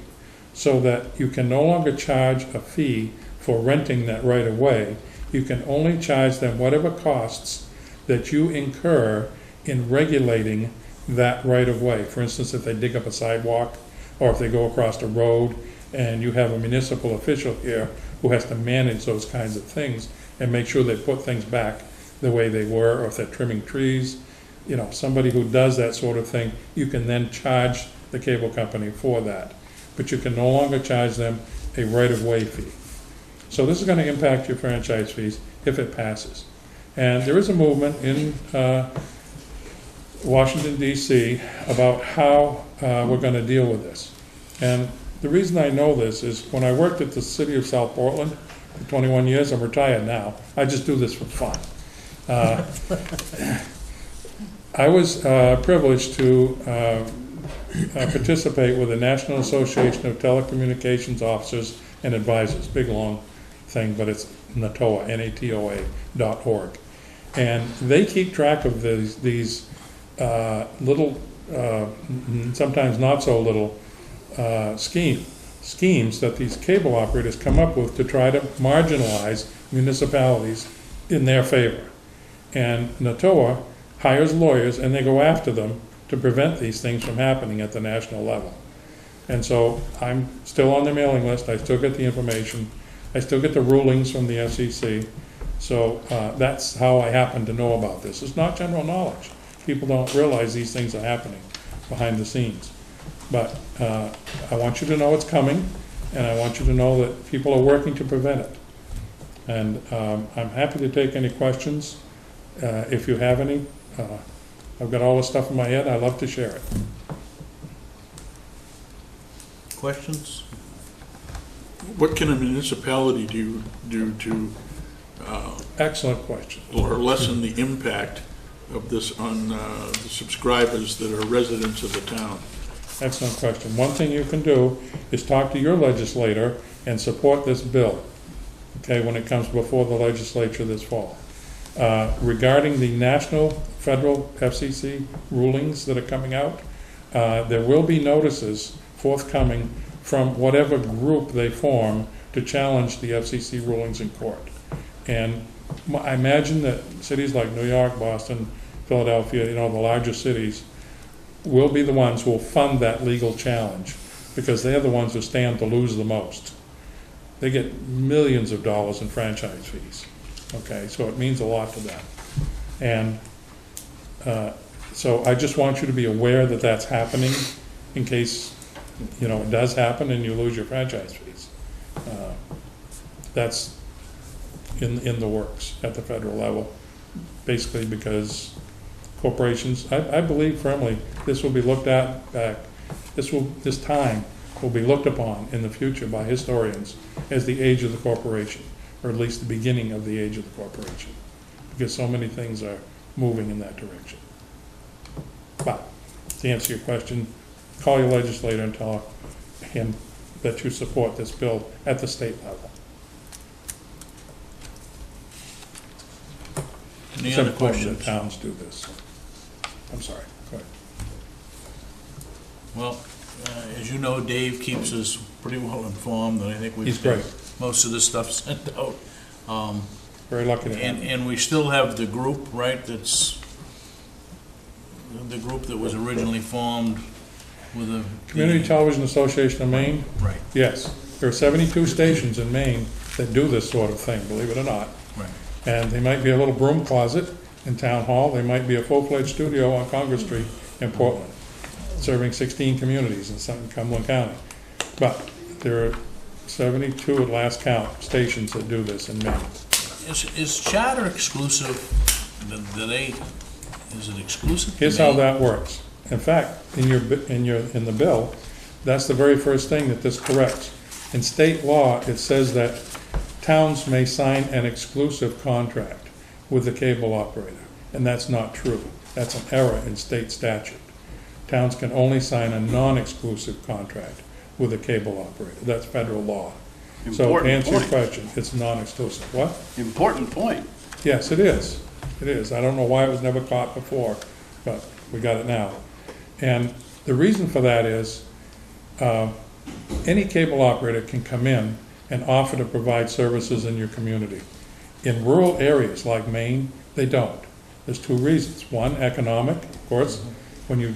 so that you can no longer charge a fee for renting that right-of-way. You can only charge them whatever costs that you incur in regulating that right-of-way. For instance, if they dig up a sidewalk, or if they go across a road, and you have a municipal official here who has to manage those kinds of things and make sure they put things back the way they were, or if they're trimming trees, somebody who does that sort of thing, you can then charge the cable company for that. But you can no longer charge them a right-of-way fee. So this is going to impact your franchise fees if it passes. And there is a movement in Washington, D.C. about how we're going to deal with this. And the reason I know this is when I worked at the city of South Portland for 21 years, I'm retired now, I just do this for fun. I was privileged to participate with the National Association of Telecommunications Officers and Advisors, big long thing, but it's NATOA, NATOA.org. And they keep track of these little, sometimes not so little, schemes that these cable operators come up with to try to marginalize municipalities in their favor. And NATOA hires lawyers and they go after them to prevent these things from happening at the national level. And so I'm still on their mailing list. I still get the information. I still get the rulings from the FCC. So that's how I happen to know about this. It's not general knowledge. People don't realize these things are happening behind the scenes. But I want you to know it's coming, and I want you to know that people are working to prevent it. And I'm happy to take any questions if you have any. I've got all this stuff in my head. I love to share it. Questions? What can a municipality do to Excellent question. or lessen the impact of this on the subscribers that are residents of the town? Excellent question. One thing you can do is talk to your legislator and support this bill, okay, when it comes before the legislature this fall. Regarding the national, federal FCC rulings that are coming out, there will be notices forthcoming from whatever group they form to challenge the FCC rulings in court. And I imagine that cities like New York, Boston, Philadelphia, the larger cities, will be the ones who will fund that legal challenge, because they're the ones who stand to lose the most. They get millions of dollars in franchise fees, okay? So it means a lot to them. And so I just want you to be aware that that's happening, in case, it does happen and you lose your franchise fees. That's in the works at the federal level, basically because corporations, I believe firmly this will be looked at back, this time will be looked upon in the future by historians as the age of the corporation, or at least the beginning of the age of the corporation, because so many things are moving in that direction. But to answer your question, call your legislator and tell him that you support this bill at the state level. Any It's other important that questions? towns do this. I'm sorry, go ahead. Well, as you know, Dave keeps us pretty well informed, and I think we've He's got great. most of this stuff sent out. Very lucky to have him. And we still have the group, right, that's the group that was originally formed with the... Community Television Association of Maine? Right, Yes. There are 72 stations in Maine that do this sort of thing, believe it or not. right. And they might be a little broom closet in Town Hall. They might be a full-fledged studio on Congress Street in Portland, serving 16 communities in Cumberland County. But there are 72 at last count stations that do this in Maine. Is Charter exclusive? Is it exclusive to Here's how Maine? that works. In fact, in the bill, that's the very first thing that this corrects. In state law, it says that towns may sign an exclusive contract with the cable operator, and that's not true. That's an error in state statute. Towns can only sign a non-exclusive contract with a cable operator. That's federal law. So to Important answer your point. question, it's non-exclusive. What? Important point. Yes, it is. It is. I don't know why it was never caught before, but we got it now. And the reason for that is any cable operator can come in and offer to provide services in your community. In rural areas like Maine, they don't. There's two reasons. One, economic, of course. When you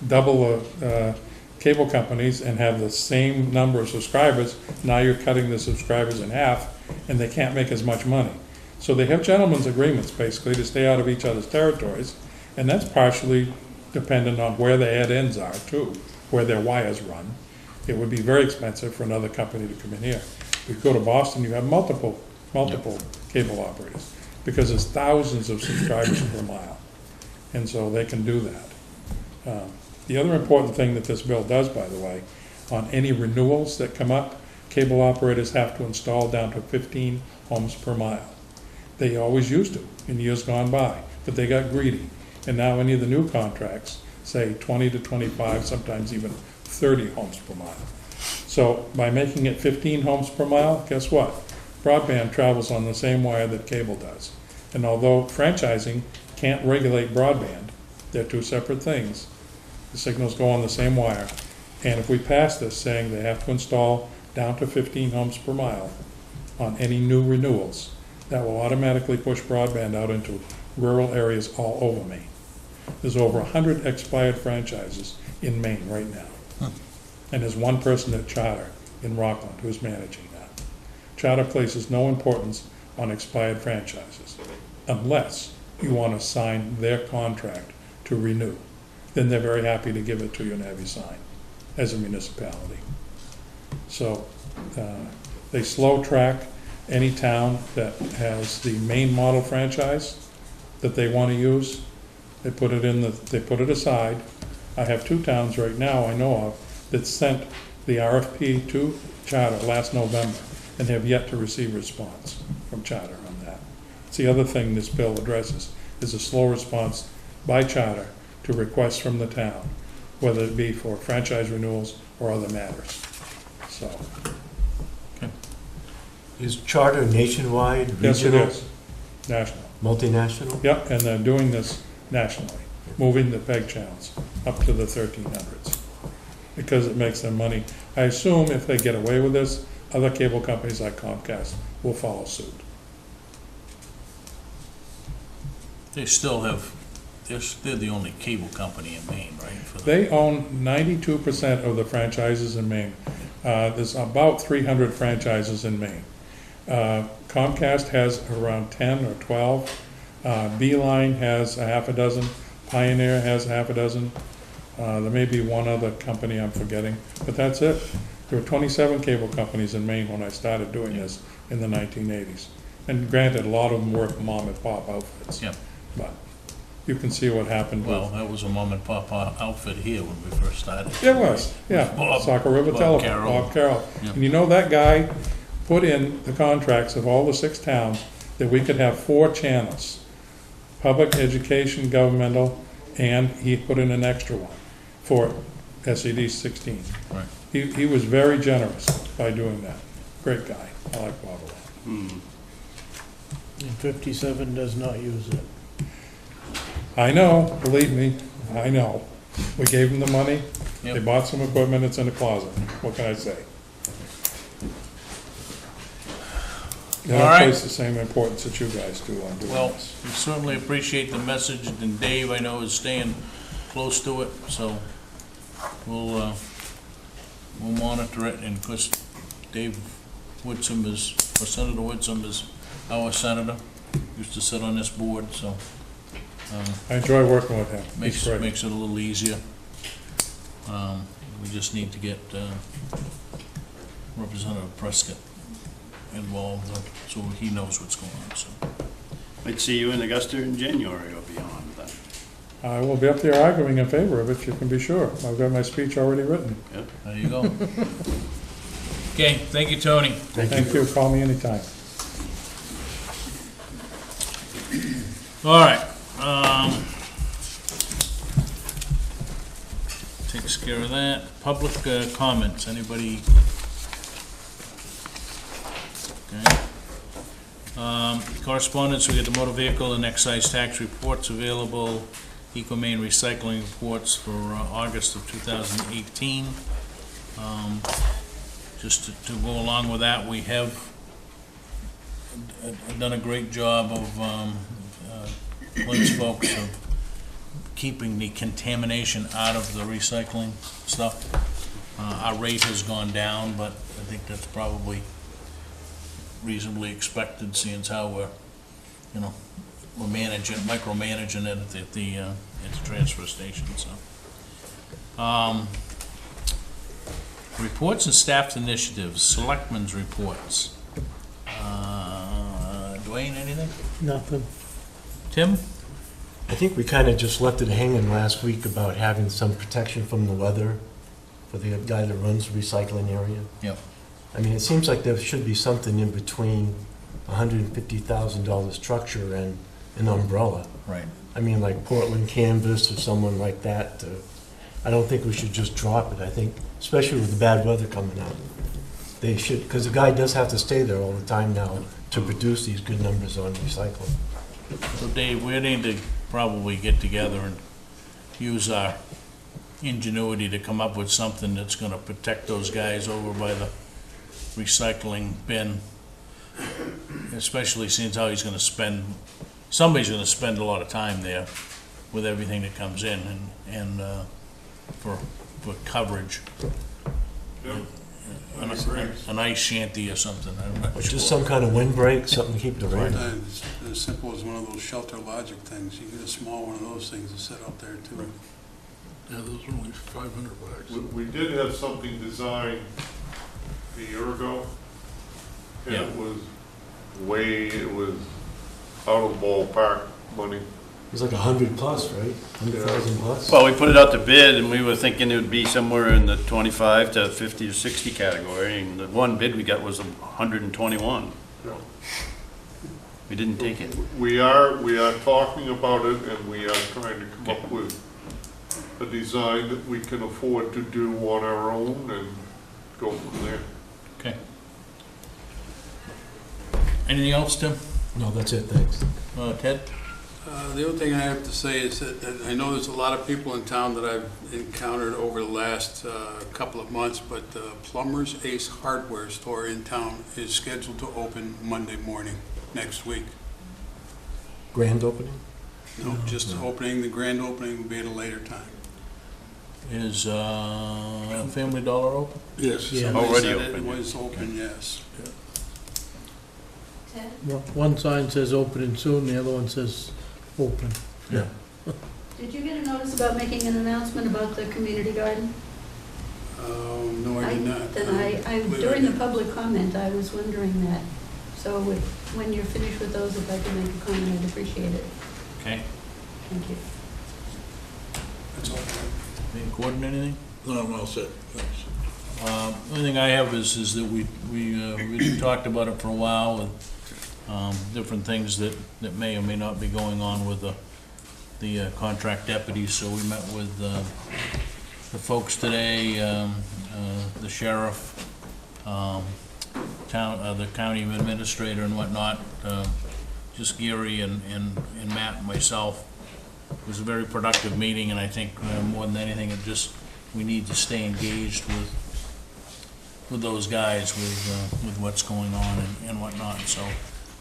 double the cable companies and have the same number of subscribers, now you're cutting the subscribers in half, and they can't make as much money. So they have gentlemen's agreements, basically, to stay out of each other's territories, and that's partially dependent on where the head ends are, too, where their wires run. It would be very expensive for another company to come in here. If you go to Boston, you have multiple cable operators, because there's thousands of subscribers per mile, and so they can do that. The other important thing that this bill does, by the way, on any renewals that come up, cable operators have to install down to 15 homes per mile. They always used to in years gone by, but they got greedy. And now any of the new contracts say 20 to 25, sometimes even 30 homes per mile. So by making it 15 homes per mile, guess what? Broadband travels on the same wire that cable does. And although franchising can't regulate broadband, they're two separate things. The signals go on the same wire. And if we pass this saying they have to install down to 15 homes per mile on any new renewals, that will automatically push broadband out into rural areas all over Maine. There's over 100 expired franchises in Maine right now. And there's one person at Charter in Rockland who's managing that. Charter places no importance on expired franchises unless you want to sign their contract to renew. Then they're very happy to give it to you and have you sign as a municipality. So they slow track any town that has the main model franchise that they want to use. They put it aside. I have 2 towns right now I know of that sent the RFP to Charter last November and have yet to receive response from Charter on that. It's the other thing this bill addresses, is a slow response by Charter to requests from the town, whether it be for franchise renewals or other matters. So, Is Charter nationwide, yes, it regional, is. National. multinational? Yep, and they're doing this nationally, moving the peg channels up to the 1300s because it makes them money. I assume if they get away with this, other cable companies like Comcast will follow suit. They still have, they're the only cable company in Maine, right? for the- They own 92% of the franchises in Maine. There's about 300 franchises in Maine. Comcast has around 10 or 12. Beeline has a half a dozen. Pioneer has a half a dozen. There may be one other company I'm forgetting, but that's it. There were 27 cable companies in Maine when I started doing this in the 1980s. And granted, a lot of them were mom and pop outfits. Yeah. But you can see what happened Well, with. that was a mom and pop outfit here when we first started. It was, yeah. Bob- Saco River Bob Telephone, Carroll. Bob Carroll. Yeah. And you know, that guy put in the contracts of all the 6 towns that we could have 4 channels. Public, education, governmental, and he put in an extra one for SED 16. Right. He was very generous by doing that. Great guy. I like Bob a lot. Hmm. And 57 does not use it. I know, believe me, I know. We gave them the money, they Yep. bought some equipment, it's in the closet. What can I say? They All don't right. place the same importance that you guys do on doing Well, this. we certainly appreciate the message, and Dave, I know, is staying close to it, so we'll monitor it, and of course, Dave Woodson is, or Senator Woodson is our senator, used to sit on this board, so I enjoy working with him. He's great. makes it a little easier. We just need to get Representative Prescott involved, so he knows what's going on, so. Might see you in Augusta in January or beyond then. I will be up there arguing in favor of it, you can be sure. I've got my speech already written. Yep. There you go. Okay, thank you, Tony. Thank you, call me anytime. All right, takes care of that. Public comments, anybody? Okay. Correspondence, we get the motor vehicle and excise tax reports available, ecomaine recycling reports for August of 2018. Just to go along with that, we have done a great job of Lynn's folks of keeping the contamination out of the recycling stuff. Our rate has gone down, but I think that's probably reasonably expected, seeing as how we're micromanaging it at the transfer station, so. Reports and staff initiatives, selectmen's reports. Dwayne, anything? Nothing. Tim? I think we kind of just left it hanging last week about having some protection from the weather for the guy that runs the recycling area. Yep. I mean, it seems like there should be something in between $150,000 structure and an umbrella. Right. I mean, like Portland Canvas or someone like that. I don't think we should just drop it. I think, especially with the bad weather coming out, they should, because the guy does have to stay there all the time now to produce these good numbers on recycling. So Dave, we need to probably get together and use our ingenuity to come up with something that's gonna protect those guys over by the recycling bin, especially since how he's gonna spend, somebody's gonna spend a lot of time there with everything that comes in and for coverage. An ice shanty or something, I'm not Or sure. just some kind of windbreak, something to keep the rain. It's as simple as one of those shelter logic things. You get a small one of those things to set up there too. Yeah, those are only $500. We did have something designed a year ago, and Yeah. it was out of ballpark money. It was like 100 plus, right? 100,000 plus? Well, we put it out to bid, and we were thinking it would be somewhere in the 25 to 50 to 60 category, and the one bid we got was 121. Yeah. We didn't take it. We are talking about it, and we are trying to come up with a design that we can afford to do on our own and go from there. Okay. Anything else, Tim? No, that's it, thanks. Ted? The other thing I have to say is that I know there's a lot of people in town that I've encountered over the last couple of months, but Plumber's Ace Hardware store in town is scheduled to open Monday morning next week. Grand opening? No, just opening, the grand opening will be at a later time. Is Family Dollar open? Yes. Yeah. Somebody Already said open, It yeah. was open, yes. Ted? One sign says opening soon, the other one says open. Yeah. Did you get a notice about making an announcement about the community garden? No, I did not. Then during the public comment, I was wondering that. So when you're finished with those, if I could make a comment, I'd appreciate it. Okay. Thank you. That's all. Any Gordon, anything? No, I'm all set, thanks. Only thing I have is that we talked about it for a while with different things that may or may not be going on with the contract deputies. So we met with the folks today, the sheriff, the county administrator and whatnot, just Gary and Matt and myself. It was a very productive meeting, and I think more than anything, we need to stay engaged with those guys, with what's going on and whatnot. So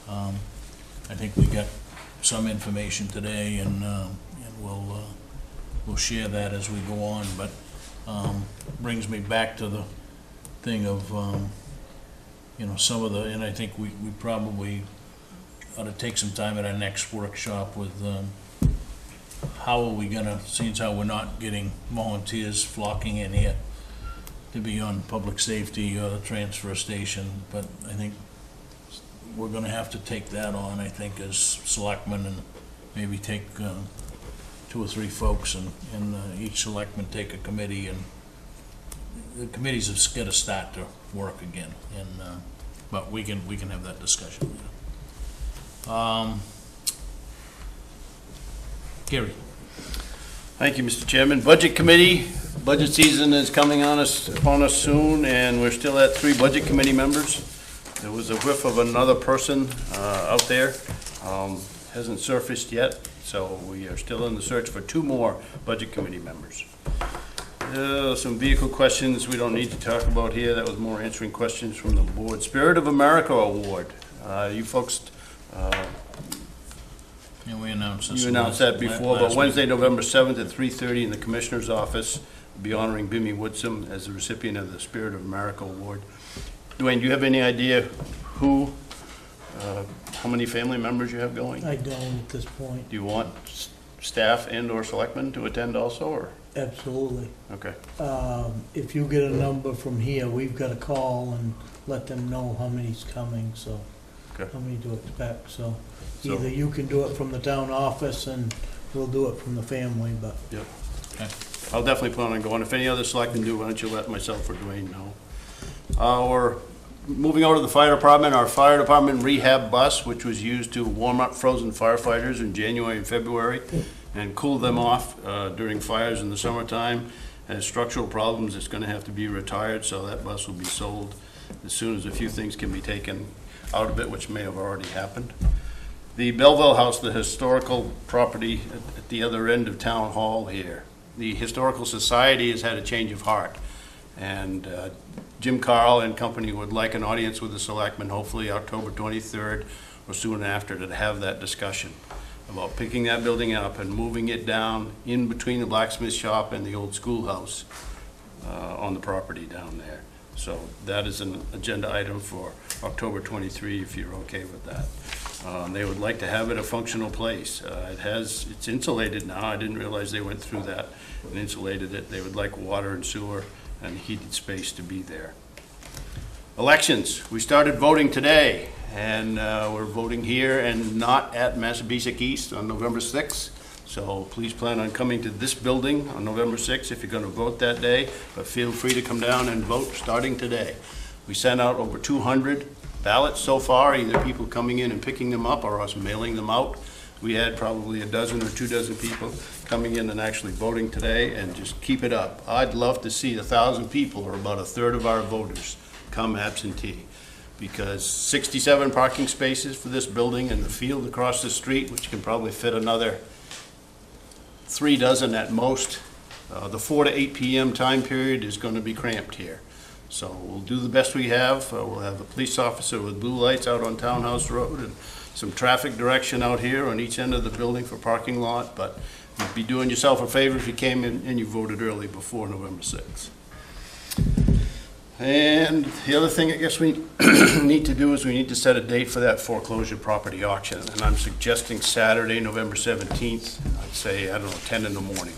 I think we got some information today, and we'll share that as we go on. But brings me back to the thing of some of the, and I think we probably ought to take some time at our next workshop with how are we gonna, since how we're not getting volunteers flocking in here to be on public safety or the transfer station, but I think we're gonna have to take that on, I think, as selectmen, and maybe take 2 or 3 folks, and each selectman take a committee, and the committees have got to start to work again, and but we can have that discussion later. Gary. Thank you, Mr. Chairman. Budget Committee, budget season is coming upon us soon, and we're still at 3 Budget Committee members. There was a whiff of another person out there, hasn't surfaced yet, so we are still in the search for 2 more Budget Committee members. Some vehicle questions we don't need to talk about here. That was more answering questions from the board. Spirit of America Award. You folks, Yeah, we announced this. you announced that before, last but week. Wednesday, November 7th at 3:30 in the Commissioner's office, we'll be honoring Bimmy Woodsum as the recipient of the Spirit of America Award. Dwayne, do you have any idea how many family members you have going? I don't at this point. Do you want staff and/or selectmen to attend also, or? Absolutely. Okay. If you get a number from here, we've got to call and let them know how many's coming, so, Okay. how many to expect, so. So- Either you can do it from the town office and we'll do it from the family, but. Yep. Okay. I'll definitely plan on going. If any other selectmen do, why don't you let myself or Dwayne know? We're moving over to the fire department. Our fire department rehab bus, which was used to warm up frozen firefighters in January and February and cool them off during fires in the summertime, has structural problems. It's going to have to be retired, so that bus will be sold as soon as a few things can be taken out of it, which may have already happened. The Belleville House, the historical property at the other end of Town Hall here. The Historical Society has had a change of heart, and Jim Carl and company would like an audience with the selectmen, hopefully October 23rd or soon after, to have that discussion about picking that building up and moving it down in between the blacksmith shop and the old schoolhouse on the property down there. So that is an agenda item for October 23, if you're okay with that. They would like to have it a functional place. It's insulated now. I didn't realize they went through that and insulated it. They would like water and sewer and heated space to be there. Elections. We started voting today, and we're voting here and not at Massabesic East on November 6th. So please plan on coming to this building on November 6th if you're going to vote that day, but feel free to come down and vote starting today. We sent out over 200 ballots so far, either people coming in and picking them up or us mailing them out. We had probably a dozen or 2 dozen people coming in and actually voting today, and just keep it up. I'd love to see 1,000 people, or about a third of our voters, come absentee, because 67 parking spaces for this building and the field across the street, which can probably fit another 3 dozen at most. The 4 to 8 p.m. time period is going to be cramped here. So we'll do the best we have. We'll have a police officer with blue lights out on Townhouse Road and some traffic direction out here on each end of the building for parking lot, but you'd be doing yourself a favor if you came in and you voted early before November 6th. And the other thing I guess we need to do is we need to set a date for that foreclosure property auction. And I'm suggesting Saturday, November 17th, I'd say, I don't know, 10 in the morning.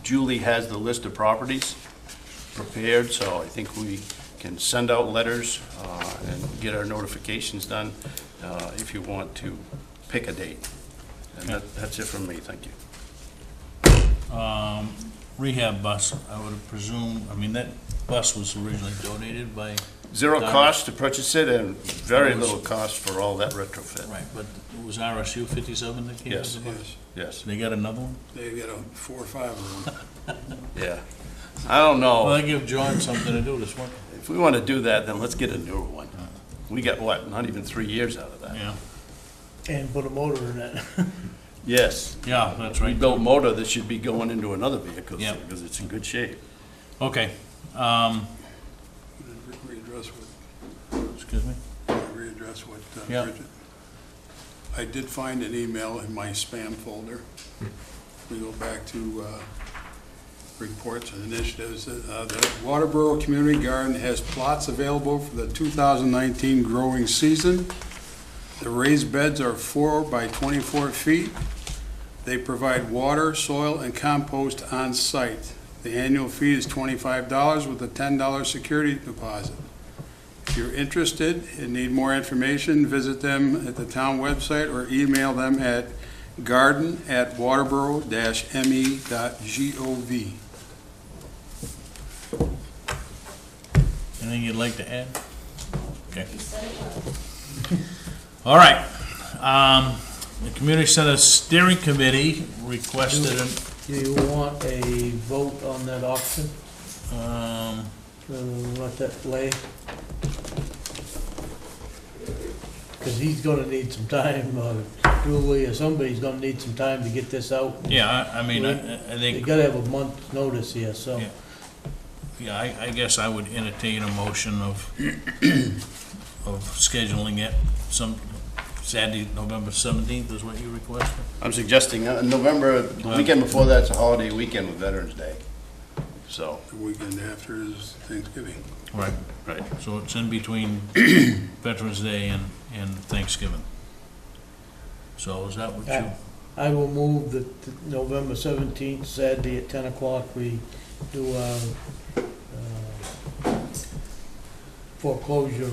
Julie has the list of properties prepared, so I think we can send out letters and get our notifications done if you want to pick a date. And that's it from me, thank you. Rehab bus, I would presume, I mean, that bus was originally donated by... Zero Don- cost to purchase it and very little cost for all that retrofit. Right, but it was RSU 57 that came Yes. with the bus? Yes, They got another one? They got 4 or 5 of them. yeah. I don't know. Well, I give John something to do this winter. If we want to do that, then let's get a newer one. We got, what, not even 3 years out of that? Yeah, And put a motor in it. Yes. yeah, that's right. Rebuilt motor that should be going into another vehicle Yeah. because it's in good shape. Okay, Readdress what, excuse me? readdress what, Yeah. Richard. I did find an email in my spam folder. We go back to reports and initiatives. The Waterboro Community Garden has plots available for the 2019 growing season. The raised beds are 4 by 24 feet. They provide water, soil, and compost on site. The annual fee is $25 with a $10 security deposit. If you're interested and need more information, visit them at the town website or email them at garden@waterboro-me.gov. Anything you'd like to add? Okay. All right. The Community Center Steering Committee requested an, Do you want a vote on that auction? Let that lay? Because he's gonna need some time, Julie or somebody's gonna need some time to get this out. yeah, I mean, I You think, gotta have a month's notice here, so. Yeah. yeah, I guess I would entertain a motion of scheduling it some Saturday, November 17th is what you requested? I'm suggesting November, the weekend before that's a holiday weekend with Veterans Day. So, The weekend after is Thanksgiving. Right. right. So it's in between Veterans Day and Thanksgiving. So is that what you? I will move that November 17th, Saturday at 10 o'clock, we do a foreclosure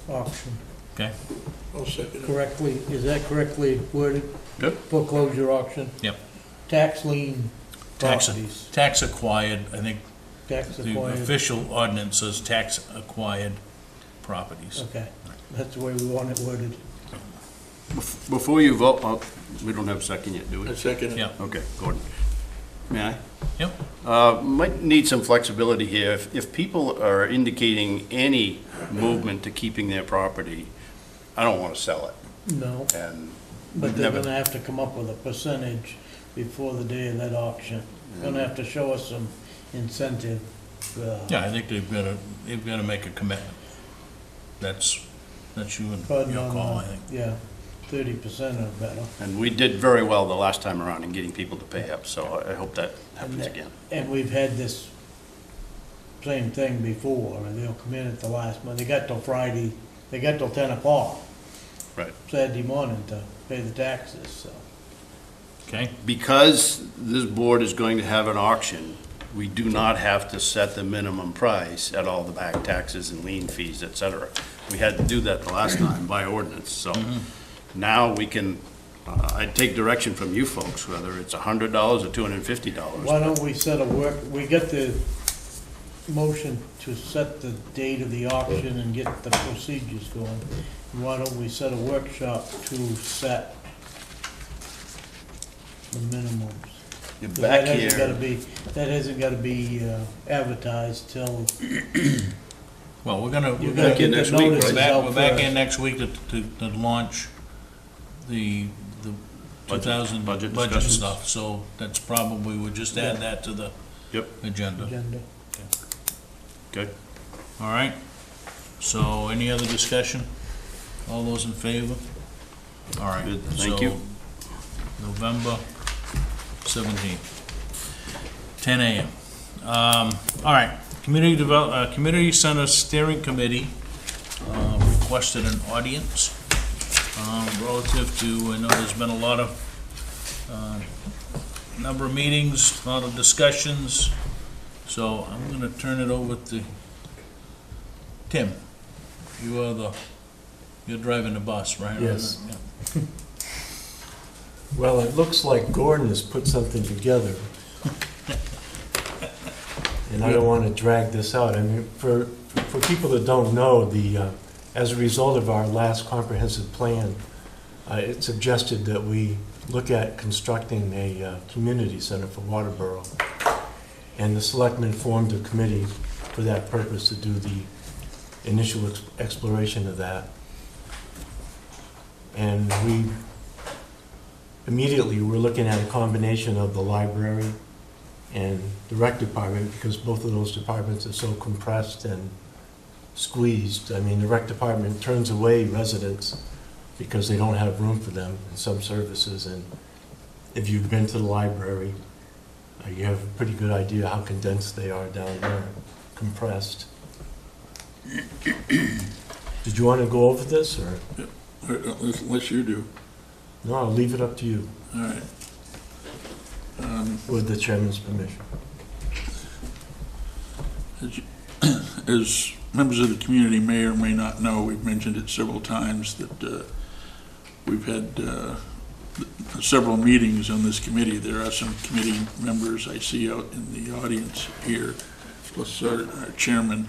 auction. Okay, I'll second it. Correctly, is that correctly worded? Yep. Foreclosure auction? Yep. Tax lien properties. tax acquired, I think Tax the acquired. official ordinance says tax acquired properties. Okay, that's the way we want it worded. Before you vote, we don't have a second yet, do we? I second it. Yeah, Okay, Gordon. May I? yep, Might need some flexibility here. If people are indicating any movement to keeping their property, I don't want to sell it. No, And but they're never- gonna have to come up with a percentage before the day of that auction. Gonna have to show us some incentive. yeah, I think they've got to make a commitment. That's you and Pardon your on, call, I think. Yeah, 30% or better. And we did very well the last time around in getting people to pay up, so I hope that happens again. And we've had this same thing before, and they'll come in at the last month. They got till Friday, they got till 10 o'clock Right. Saturday morning to pay the taxes, so. Okay, Because this board is going to have an auction, we do not have to set the minimum price at all the back taxes and lien fees, et cetera. We had to do that the last time by ordinance, so now we can, I'd take direction from you folks, whether it's $100 or $250. Why don't we set a we get the motion to set the date of the auction and get the procedures going. Why don't we set a workshop to set the minimums? You're 'Cause back that hasn't gotta here. that hasn't gotta be advertised till, well, we're gonna, you we're gotta back in get next the week, right? notices out we're back in first. next week to launch the Budget- 2000 budget budget discussions. stuff, so that's probably, we'll just add that to the Yep. agenda. Agenda. Good. All right, so any other discussion? All those in favor? All right. Good, thank you. November 17th, 10 a.m. All right, Community Center Steering Committee requested an audience relative to, I know there's been a lot of, number of meetings, a lot of discussions, so I'm going to turn it over to Tim. You're driving the bus, right? Yes. Yeah. Well, it looks like Gordon has put something together. And I don't want to drag this out. I mean, for people that don't know, as a result of our last comprehensive plan, it suggested that we look at constructing a community center for Waterboro. And the selectmen formed a committee for that purpose to do the initial exploration of that. And we immediately were looking at a combination of the library and the rec department, because both of those departments are so compressed and squeezed. I mean, the rec department turns away residents because they don't have room for them in some services, and if you've been to the library, you have a pretty good idea how condensed they are down there, compressed. Did you want to go over this, or? Unless you do. No, I'll leave it up to you. All right. With the chairman's permission. As members of the community may or may not know, we've mentioned it several times that we've had several meetings on this committee. There are some committee members I see out in the audience here, plus our chairman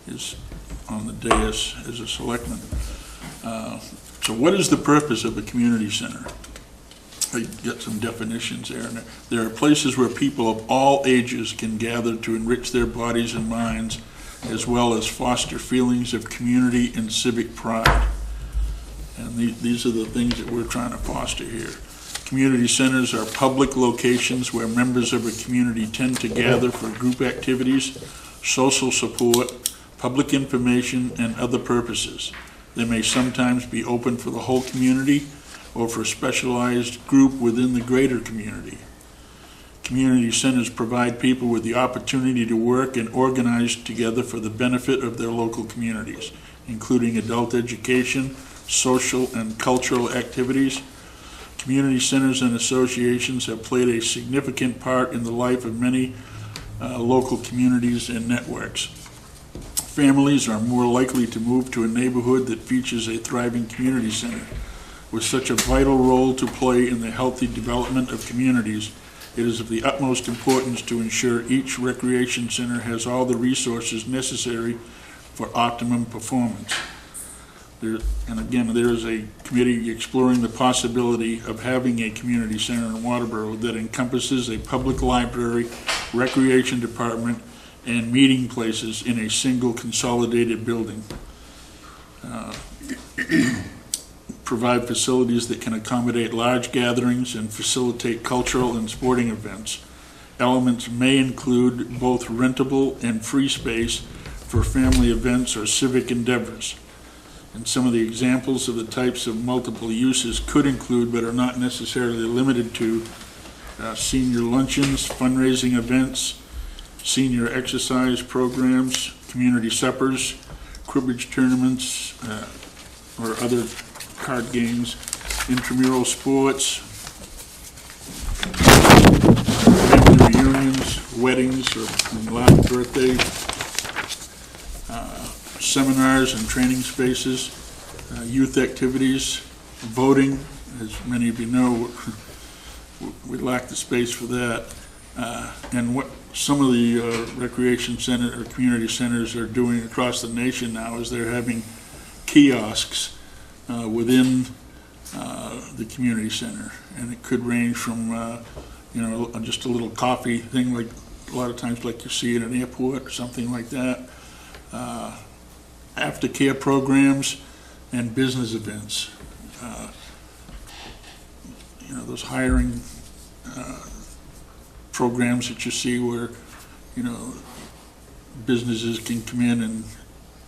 is on the dais as a selectman. So what is the purpose of a community center? I got some definitions there. And there are places where people of all ages can gather to enrich their bodies and minds, as well as foster feelings of community and civic pride. And these are the things that we're trying to foster here. Community centers are public locations where members of a community tend to gather for group activities, social support, public information, and other purposes. They may sometimes be open for the whole community or for a specialized group within the greater community. Community centers provide people with the opportunity to work and organize together for the benefit of their local communities, including adult education, social and cultural activities. Community centers and associations have played a significant part in the life of many local communities and networks. Families are more likely to move to a neighborhood that features a thriving community center. With such a vital role to play in the healthy development of communities, it is of the utmost importance to ensure each recreation center has all the resources necessary for optimum performance. And again, there is a committee exploring the possibility of having a community center in Waterboro that encompasses a public library, recreation department, and meeting places in a single consolidated building. Provide facilities that can accommodate large gatherings and facilitate cultural and sporting events. Elements may include both rentable and free space for family events or civic endeavors. And some of the examples of the types of multiple uses could include, but are not necessarily limited to, senior luncheons, fundraising events, senior exercise programs, community suppers, cribbage tournaments, or other card games, intramural sports, family reunions, weddings or last birthdays, seminars and training spaces, youth activities, voting. As many of you know, we lack the space for that. And what some of the recreation center or community centers are doing across the nation now is they're having kiosks within the community center, and it could range from just a little coffee thing, like a lot of times like you see at an airport or something like that, aftercare programs and business events. Those hiring programs that you see where businesses can come in and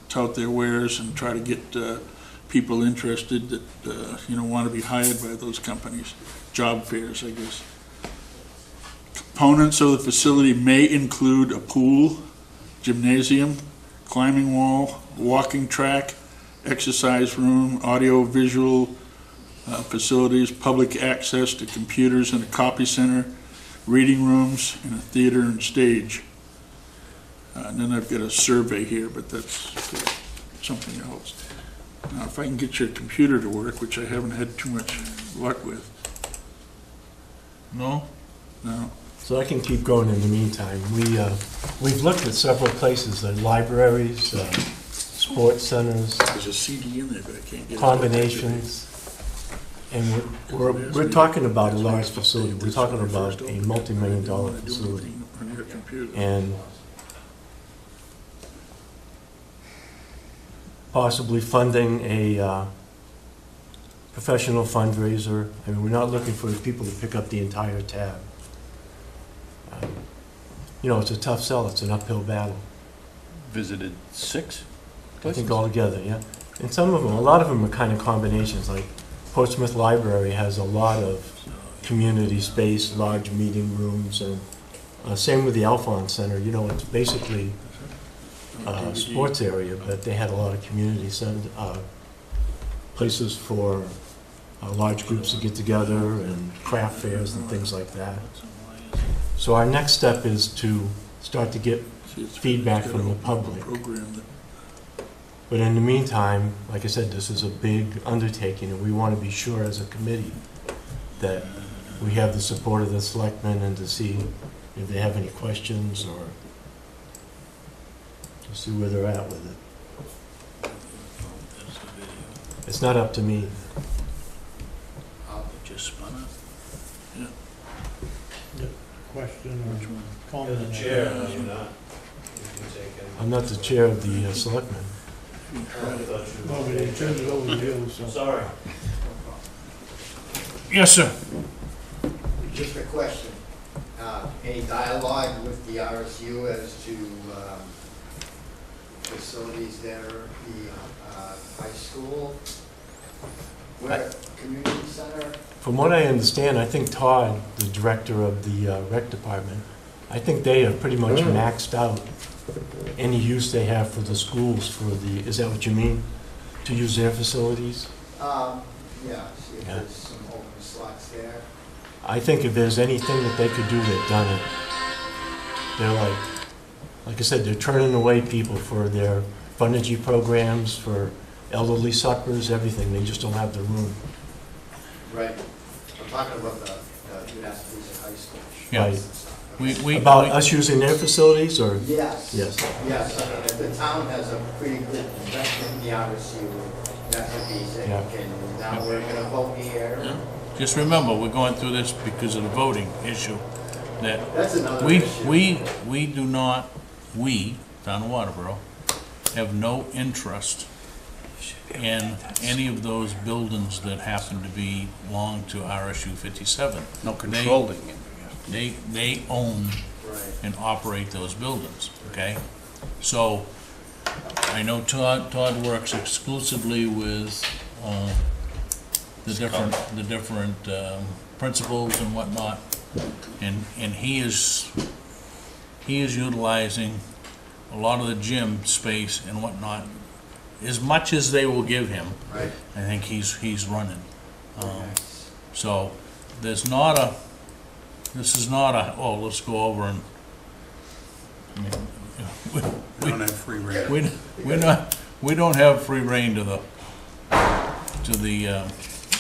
tout their wares and try to get people interested that, want to be hired by those companies. Job fairs, I guess. Components of the facility may include a pool, gymnasium, climbing wall, walking track, exercise room, audio-visual facilities, public access to computers and a copy center, reading rooms, and a theater and stage. And then I've got a survey here, but that's something else. Now, if I can get your computer to work, which I haven't had too much luck with. No? No. So I can keep going in the meantime. We've looked at several places, libraries, sports centers, There's a CD in there, but I can't get it. combinations. And we're talking about a large facility. We're talking about a multi-million-dollar facility. On your computer. And possibly funding a professional fundraiser. I mean, we're not looking for people to pick up the entire tab. It's a tough sell. It's an uphill battle. Visited 6 I places? think altogether, yeah. And a lot of them are kind of combinations. Like Portsmouth Library has a lot of community space, large meeting rooms, and same with the Alphonse Center. It's basically a sports area, but they had a lot of community places for large groups to get together and craft fairs and things like that. So our next step is to start to get feedback from the public. But in the meantime, like I said, this is a big undertaking, and we want to be sure as a committee that we have the support of the selectmen and to see if they have any questions or to see where they're at with it. It's not up to me. Just spun up. Question or You're comment? the chair, no, you're not. You can take it. I'm not the chair of the selectmen. I thought you Well, were- we turned it over to you, so. Sorry. Yes, sir. Just a question. Any dialogue with the RSU as to facilities there, the high school, where community center? From what I understand, I think Todd, the director of the rec department, I think they have pretty much maxed out any use they have for the schools is that what you mean? To use their facilities? Yeah, see if Yeah. there's some open slots there. I think if there's anything that they could do, they've done it. They're like I said, they're turning away people for their fundage programs, for elderly suppers, everything. They just don't have the room. Right. I'm talking about the universities at high school. Yeah. Right. We About us using their facilities, or? Yes. Yes. Yes, I mean, if the town has a pretty good investment in the RSU, that's a piece, Yeah. and now we're gonna vote here. Just remember, we're going through this because of the voting issue. That That's another issue. we do not, town of Waterboro, have no interest in any of those buildings that happen to belong to RSU 57. No controlling it. They own Right. and operate those buildings, okay? So, I know Todd works exclusively with the different principals and whatnot, and he is utilizing a lot of the gym space and whatnot, as much as they will give him. Right. I think he's running. Okay. So, this is not a, oh, let's go over and, I mean, We don't have free reign. we don't have free reign to the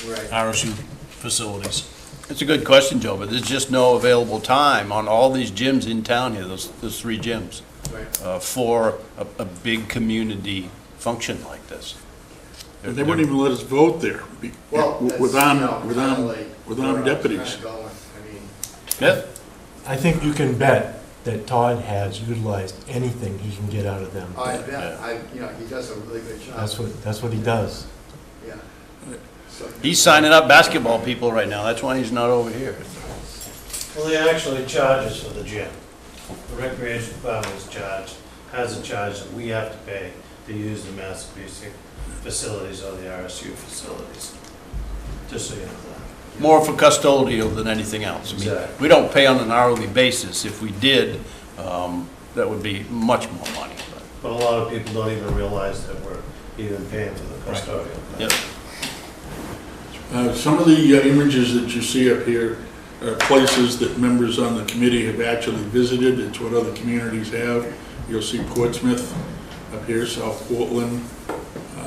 Right. RSU facilities. It's a good question, Joe, but there's just no available time on all these gyms in town here, those 3 gyms, Right. for a big community function like this. And they wouldn't even let us vote there Well, that's, without you know, kinda like where I was deputies. kinda going. I mean, Yeah, I think you can bet that Todd has utilized anything he can get out of them. I bet, he does a really good job. That's what he does. Yeah. So- he's signing up basketball people right now, that's why he's not over here. Well, they actually charge us for the gym. The recreation department has a charge that we have to pay to use the Massabesic facilities or the RSU facilities. Just so you know that. More for custodial than anything else. I mean, Exactly. we don't pay on an hourly basis. If we did, that would be much more money. But a lot of people don't even realize that we're even paying for the custodial. Yep. Some of the images that you see up here are places that members on the committee have actually visited. It's what other communities have. You'll see Portsmouth up here, South Portland, a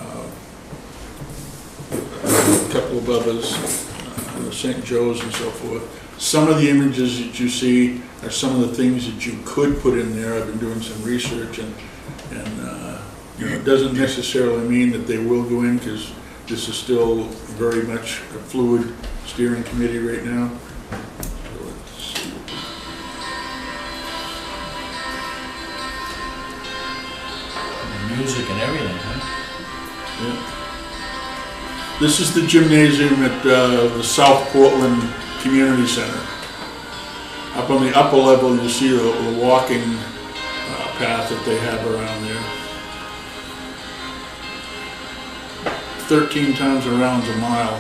couple of others, St. Joe's and so forth. Some of the images that you see are some of the things that you could put in there. I've been doing some research, and you know, it doesn't necessarily mean that they will go in, because this is still very much a fluid steering committee right now. So let's see. Music and everything, huh? Yeah. This is the gymnasium at the South Portland Community Center. Up on the upper level, you see the walking path that they have around there. 13 times around a mile.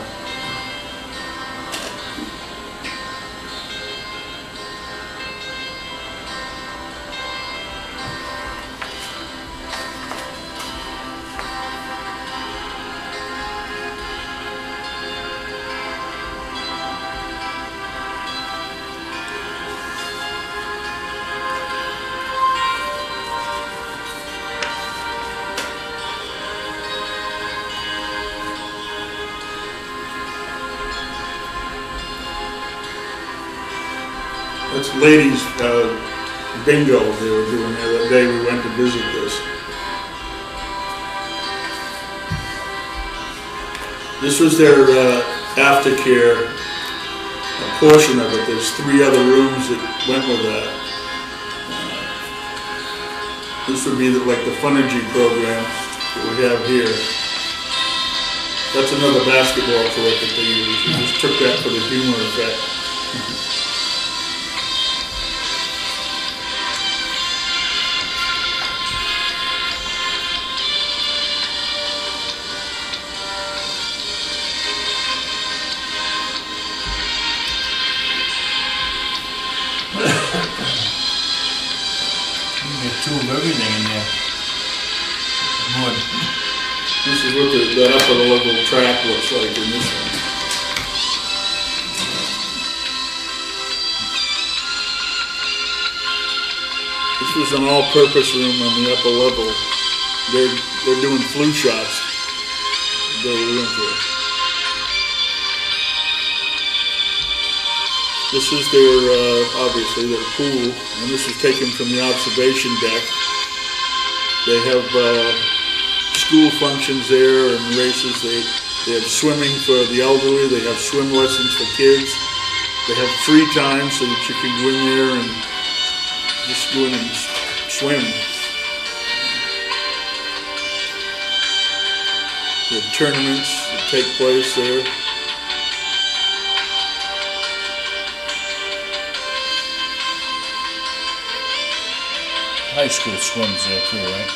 That's ladies bingo they were doing the other day. We went to visit this. This was their aftercare portion of it. There's 3 other rooms that went with that. This would be like the Funergy program that we have here. That's another basketball court that they use. We just took that for the humor effect. Two of everything in there. Wood. This is what the upper level track looks like in this one. This was an all-purpose room on the upper level. They're doing flu shots. They went there. This is their, obviously, their pool, and this is taken from the observation deck. They have school functions there and races. They have swimming for the elderly. They have swim lessons for kids. They have free time so that you can go in there and just go in and swim. They have tournaments that take place there. High school swims there too, right?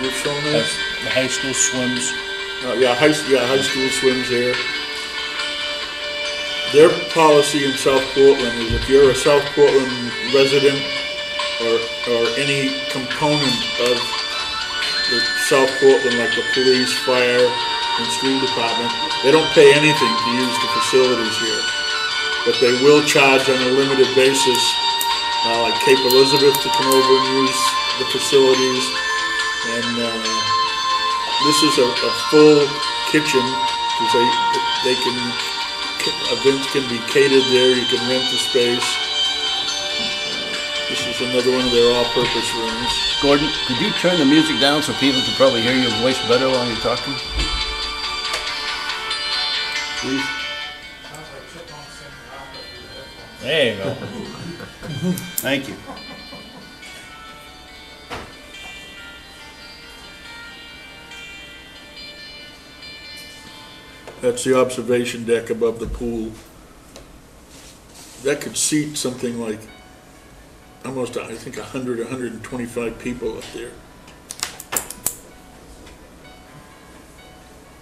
You've shown that? The high school swims. High school swims there. Their policy in South Portland is if you're a South Portland resident or any component of the South Portland, like the police, fire, and school department, they don't pay anything to use the facilities here. But they will charge on a limited basis, like Cape Elizabeth to come over and use the facilities. And this is a full kitchen, because they can, events can be catered there, you can rent the space. This is another one of their all-purpose rooms. Gordon, could you turn the music down so people can probably hear your voice better while you're talking? Please? There you go. Thank you. That's the observation deck above the pool. That could seat something like almost, I think, 100, 125 people up there.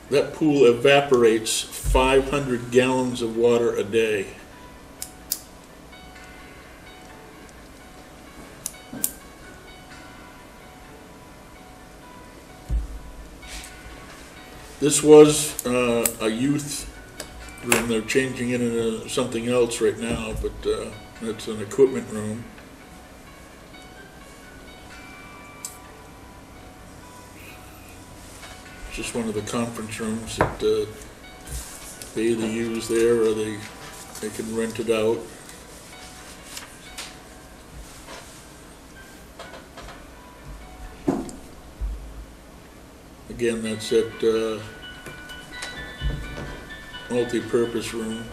that pool evaporates 500 gallons of water a day. This was a youth room. They're changing it into something else right now, but it's an equipment room. It's just one of the conference rooms that they either use there or they can rent it out. Again, that's that multi-purpose room.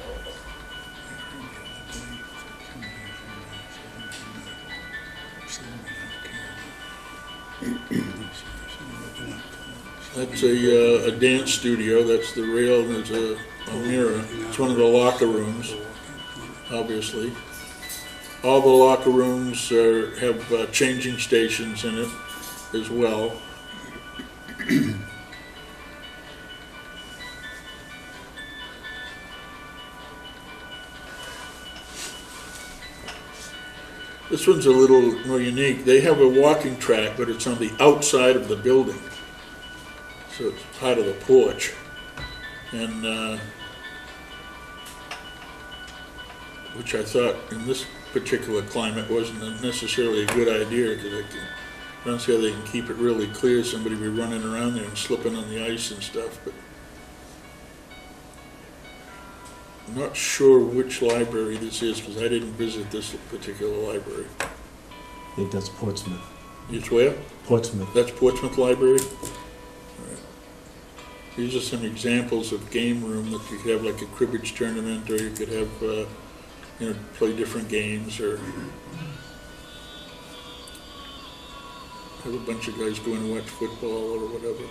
That's a dance studio. That's the rail, and there's a mirror. It's one of the locker rooms, obviously. All the locker rooms have changing stations in it as well. This one's a little more unique. They have a walking track, but it's on the outside of the building. So it's part of the porch. And which I thought in this particular climate wasn't necessarily a good idea, because I don't see how they can keep it really clear. Somebody be running around there and slipping on the ice and stuff. But I'm not sure which library this is, because I didn't visit this particular library. I think that's Portsmouth. It's where? Portsmouth. That's Portsmouth Library? All right. These are some examples of game room that you could have, like a cribbage tournament, or you could have, play different games, or have a bunch of guys going to watch football or whatever.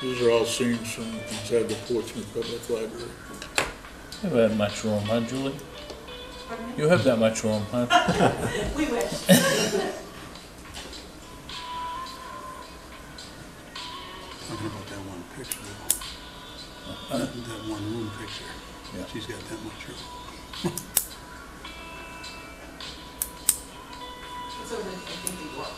These are all scenes from inside the Portsmouth Public Library. You have that much room, huh, Julie? You have that much room, huh? We wish. Talking about that one picture, though. That one room picture. Yeah. She's got that much room. So I think we work.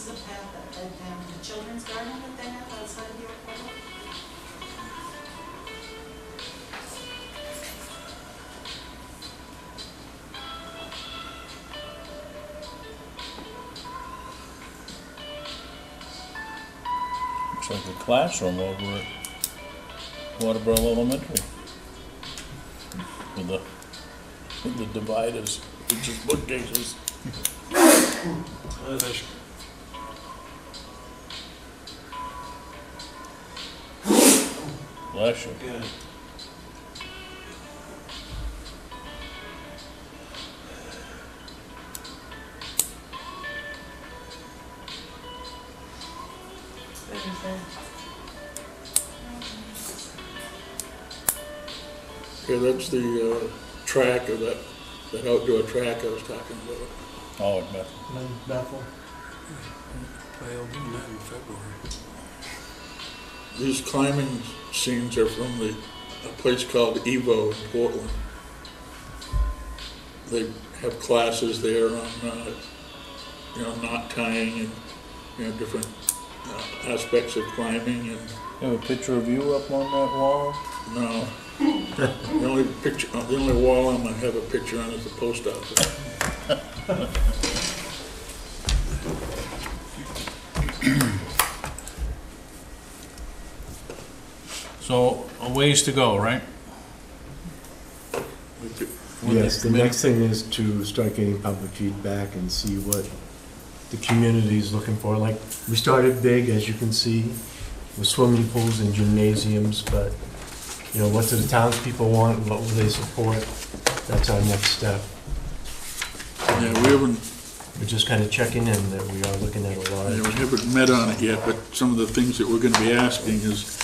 is the path that led down to the children's garden that they have outside of your portal? Looks like a classroom over at Waterboro Elementary. With the dividers, which is bookcases. Bless you. Yeah, that's the track of that outdoor track I was talking about. Oh, but Bethel. They'll do that in February. These climbing scenes are from a place called Evo in Portland. They have classes there on, knot tying and, different aspects of climbing and. you have a picture of you up on that wall? No. The only wall I'm gonna have a picture on is the post office. So, a ways to go, right? Yes, the next thing is to start getting public feedback and see what the community is looking for. Like, we started big, as you can see, with swimming pools and gymnasiums, but, what do the townspeople want, what will they support? That's our next step. Yeah, we haven't. We're just kind of checking in that we are looking at a lot. Yeah, we haven't met on it yet, but some of the things that we're gonna be asking is,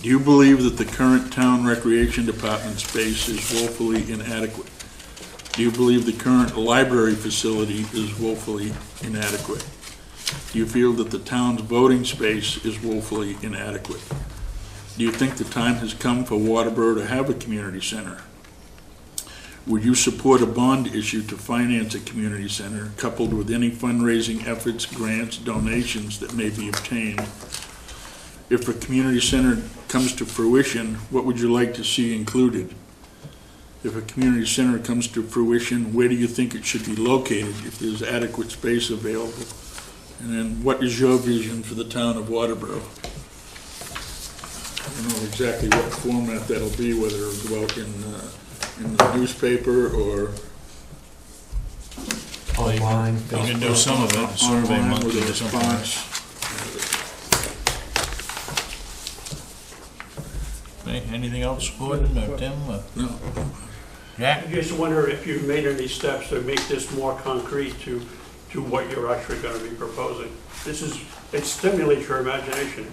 do you believe that the current town recreation department space is woefully inadequate? Do you believe the current library facility is woefully inadequate? Do you feel that the town's voting space is woefully inadequate? Do you think the time has come for Waterboro to have a community center? Would you support a bond issue to finance a community center, coupled with any fundraising efforts, grants, donations that may be obtained? If a community center comes to fruition, what would you like to see included? If a community center comes to fruition, where do you think it should be located if there's adequate space available? And then what is your vision for the town of Waterboro? I don't know exactly what format that'll be, whether it'll go out in the newspaper or Online. You can do some of it, survey online monkey with a or something. response. Hey, anything else, Gordon or Tim? No. Jack? I just wonder if you've made any steps to make this more concrete to what you're actually going to be proposing. It stimulates your imagination,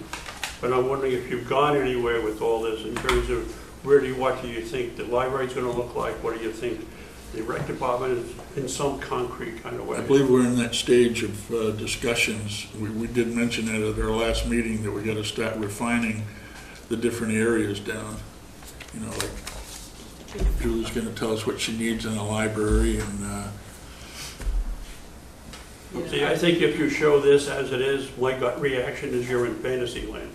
but I'm wondering if you've gone anywhere with all this in terms of what do you think the library's going to look like? What do you think the rec department is, in some concrete kind of way? I believe we're in that stage of discussions. We did mention that at our last meeting, that we got to start refining the different areas down. Like Julie's going to tell us what she needs in a library, and See, I think if you show this as it is, my gut reaction is you're in fantasy land.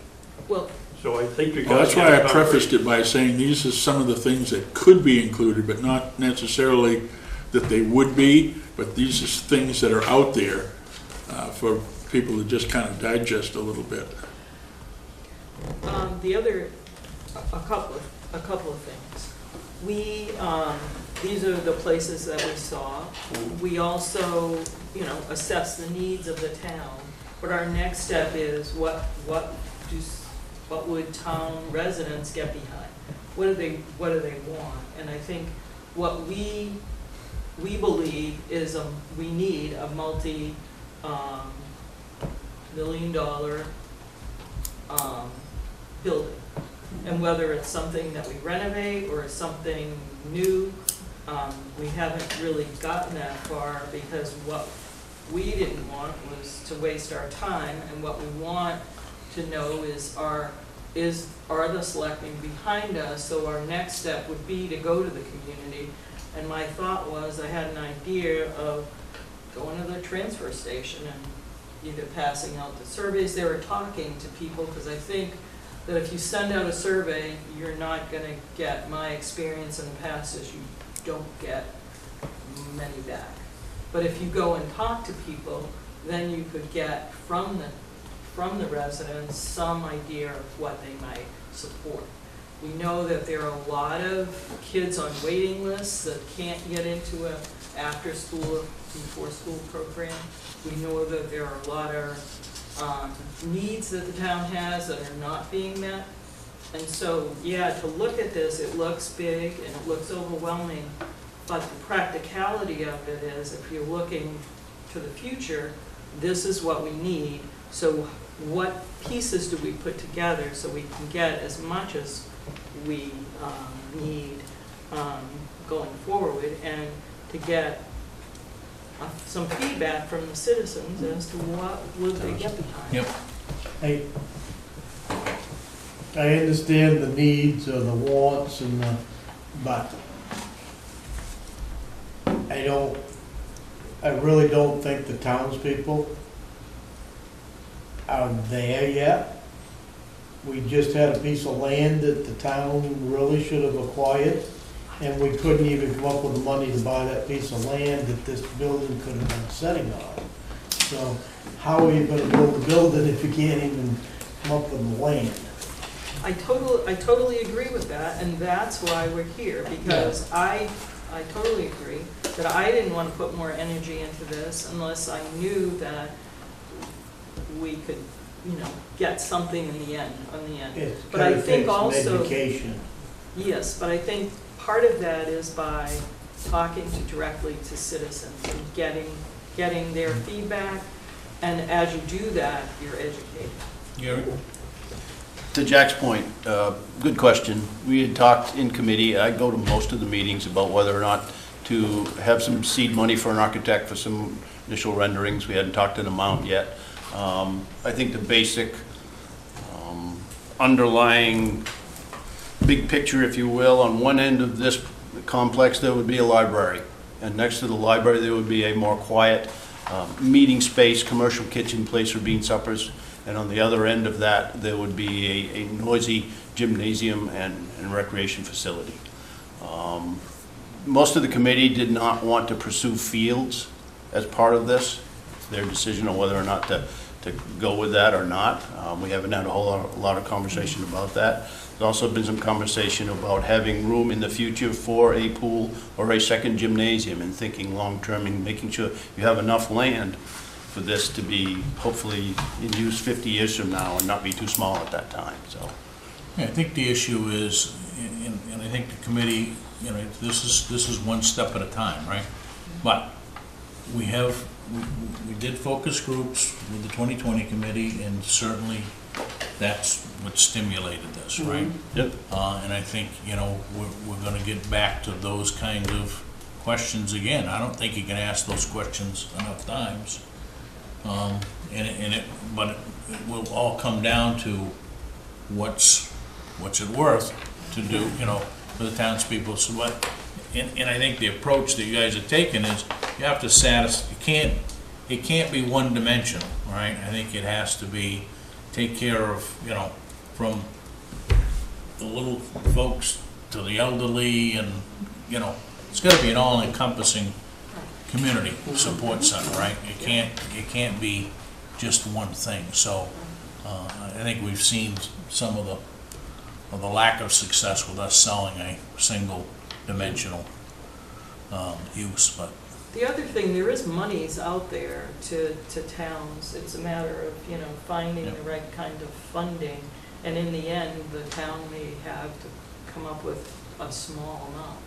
Well, So I think you well, got. that's why I prefaced it by saying these are some of the things that could be included, but not necessarily that they would be, but these are things that are out there for people to just kind of digest a little bit. a couple of things. These are the places that we saw. We also, assess the needs of the town. But our next step is what would town residents get behind? What do they want? And I think what we believe is we need a multi-million-dollar building. And whether it's something that we renovate or something new, we haven't really gotten that far, because what we didn't want was to waste our time, and what we want to know is are the selectmen behind us? So our next step would be to go to the community. And my thought was, I had an idea of going to the transfer station and either passing out the surveys there or talking to people, because I think that if you send out a survey, you're not gonna get, my experience in the past is you don't get many back. But if you go and talk to people, then you could get from the residents some idea of what they might support. We know that there are a lot of kids on waiting lists that can't get into a after-school, before-school program. We know that there are a lot of needs that the town has that are not being met. And so, yeah, to look at this, it looks big and it looks overwhelming, but the practicality of it is, if you're looking to the future, this is what we need. So what pieces do we put together so we can get as much as we need going forward, and to get some feedback from the citizens as to what will they get behind. Yep. I understand the needs or the wants and but I really don't think the townspeople are there yet. We just had a piece of land that the town really should have acquired, and we couldn't even come up with the money to buy that piece of land that this building could have been sitting on. So how are you gonna build a building if you can't even come up with the land? I totally agree with that, and that's why we're here, because I totally agree that I didn't want to put more energy into this unless I knew that we could, get something in the end, But I think also, education. yes, but I think part of that is by talking directly to citizens and getting their feedback, and as you do that, you're educated. Gary? To Jack's point, good question. We had talked in committee, I go to most of the meetings about whether or not to have some seed money for an architect for some initial renderings. We hadn't talked an amount yet. I think the basic underlying big picture, if you will, on one end of this complex there would be a library, and next to the library there would be a more quiet meeting space, commercial kitchen place for bean suppers, and on the other end of that there would be a noisy gymnasium and recreation facility. Most of the committee did not want to pursue fields as part of this. It's their decision on whether or not to go with that or not. We haven't had a whole lot of conversation about that. There's also been some conversation about having room in the future for a pool or a second gymnasium, and thinking long-term and making sure you have enough land for this to be hopefully in use 50 years from now and not be too small at that time. So, Yeah, I think the issue is, and I think the committee, this is one step at a time, right? But we did focus groups with the 2020 committee, and certainly that's what stimulated this, right? Yep. And I think, we're gonna get back to those kind of questions again. I don't think you can ask those questions enough times. But it will all come down to what's it worth to do, for the townspeople. So and I think the approach that you guys are taking is you have to it can't be one dimensional, right? I think it has to be take care of, from the little folks to the elderly, and, it's gotta be an all-encompassing community support center, right? It can't be just one thing. So I think we've seen some of the lack of success with us selling a single dimensional use. But The other thing, there is monies out there to towns. It's a matter of, finding the right kind of funding. And in the end, the town may have to come up with a small amount.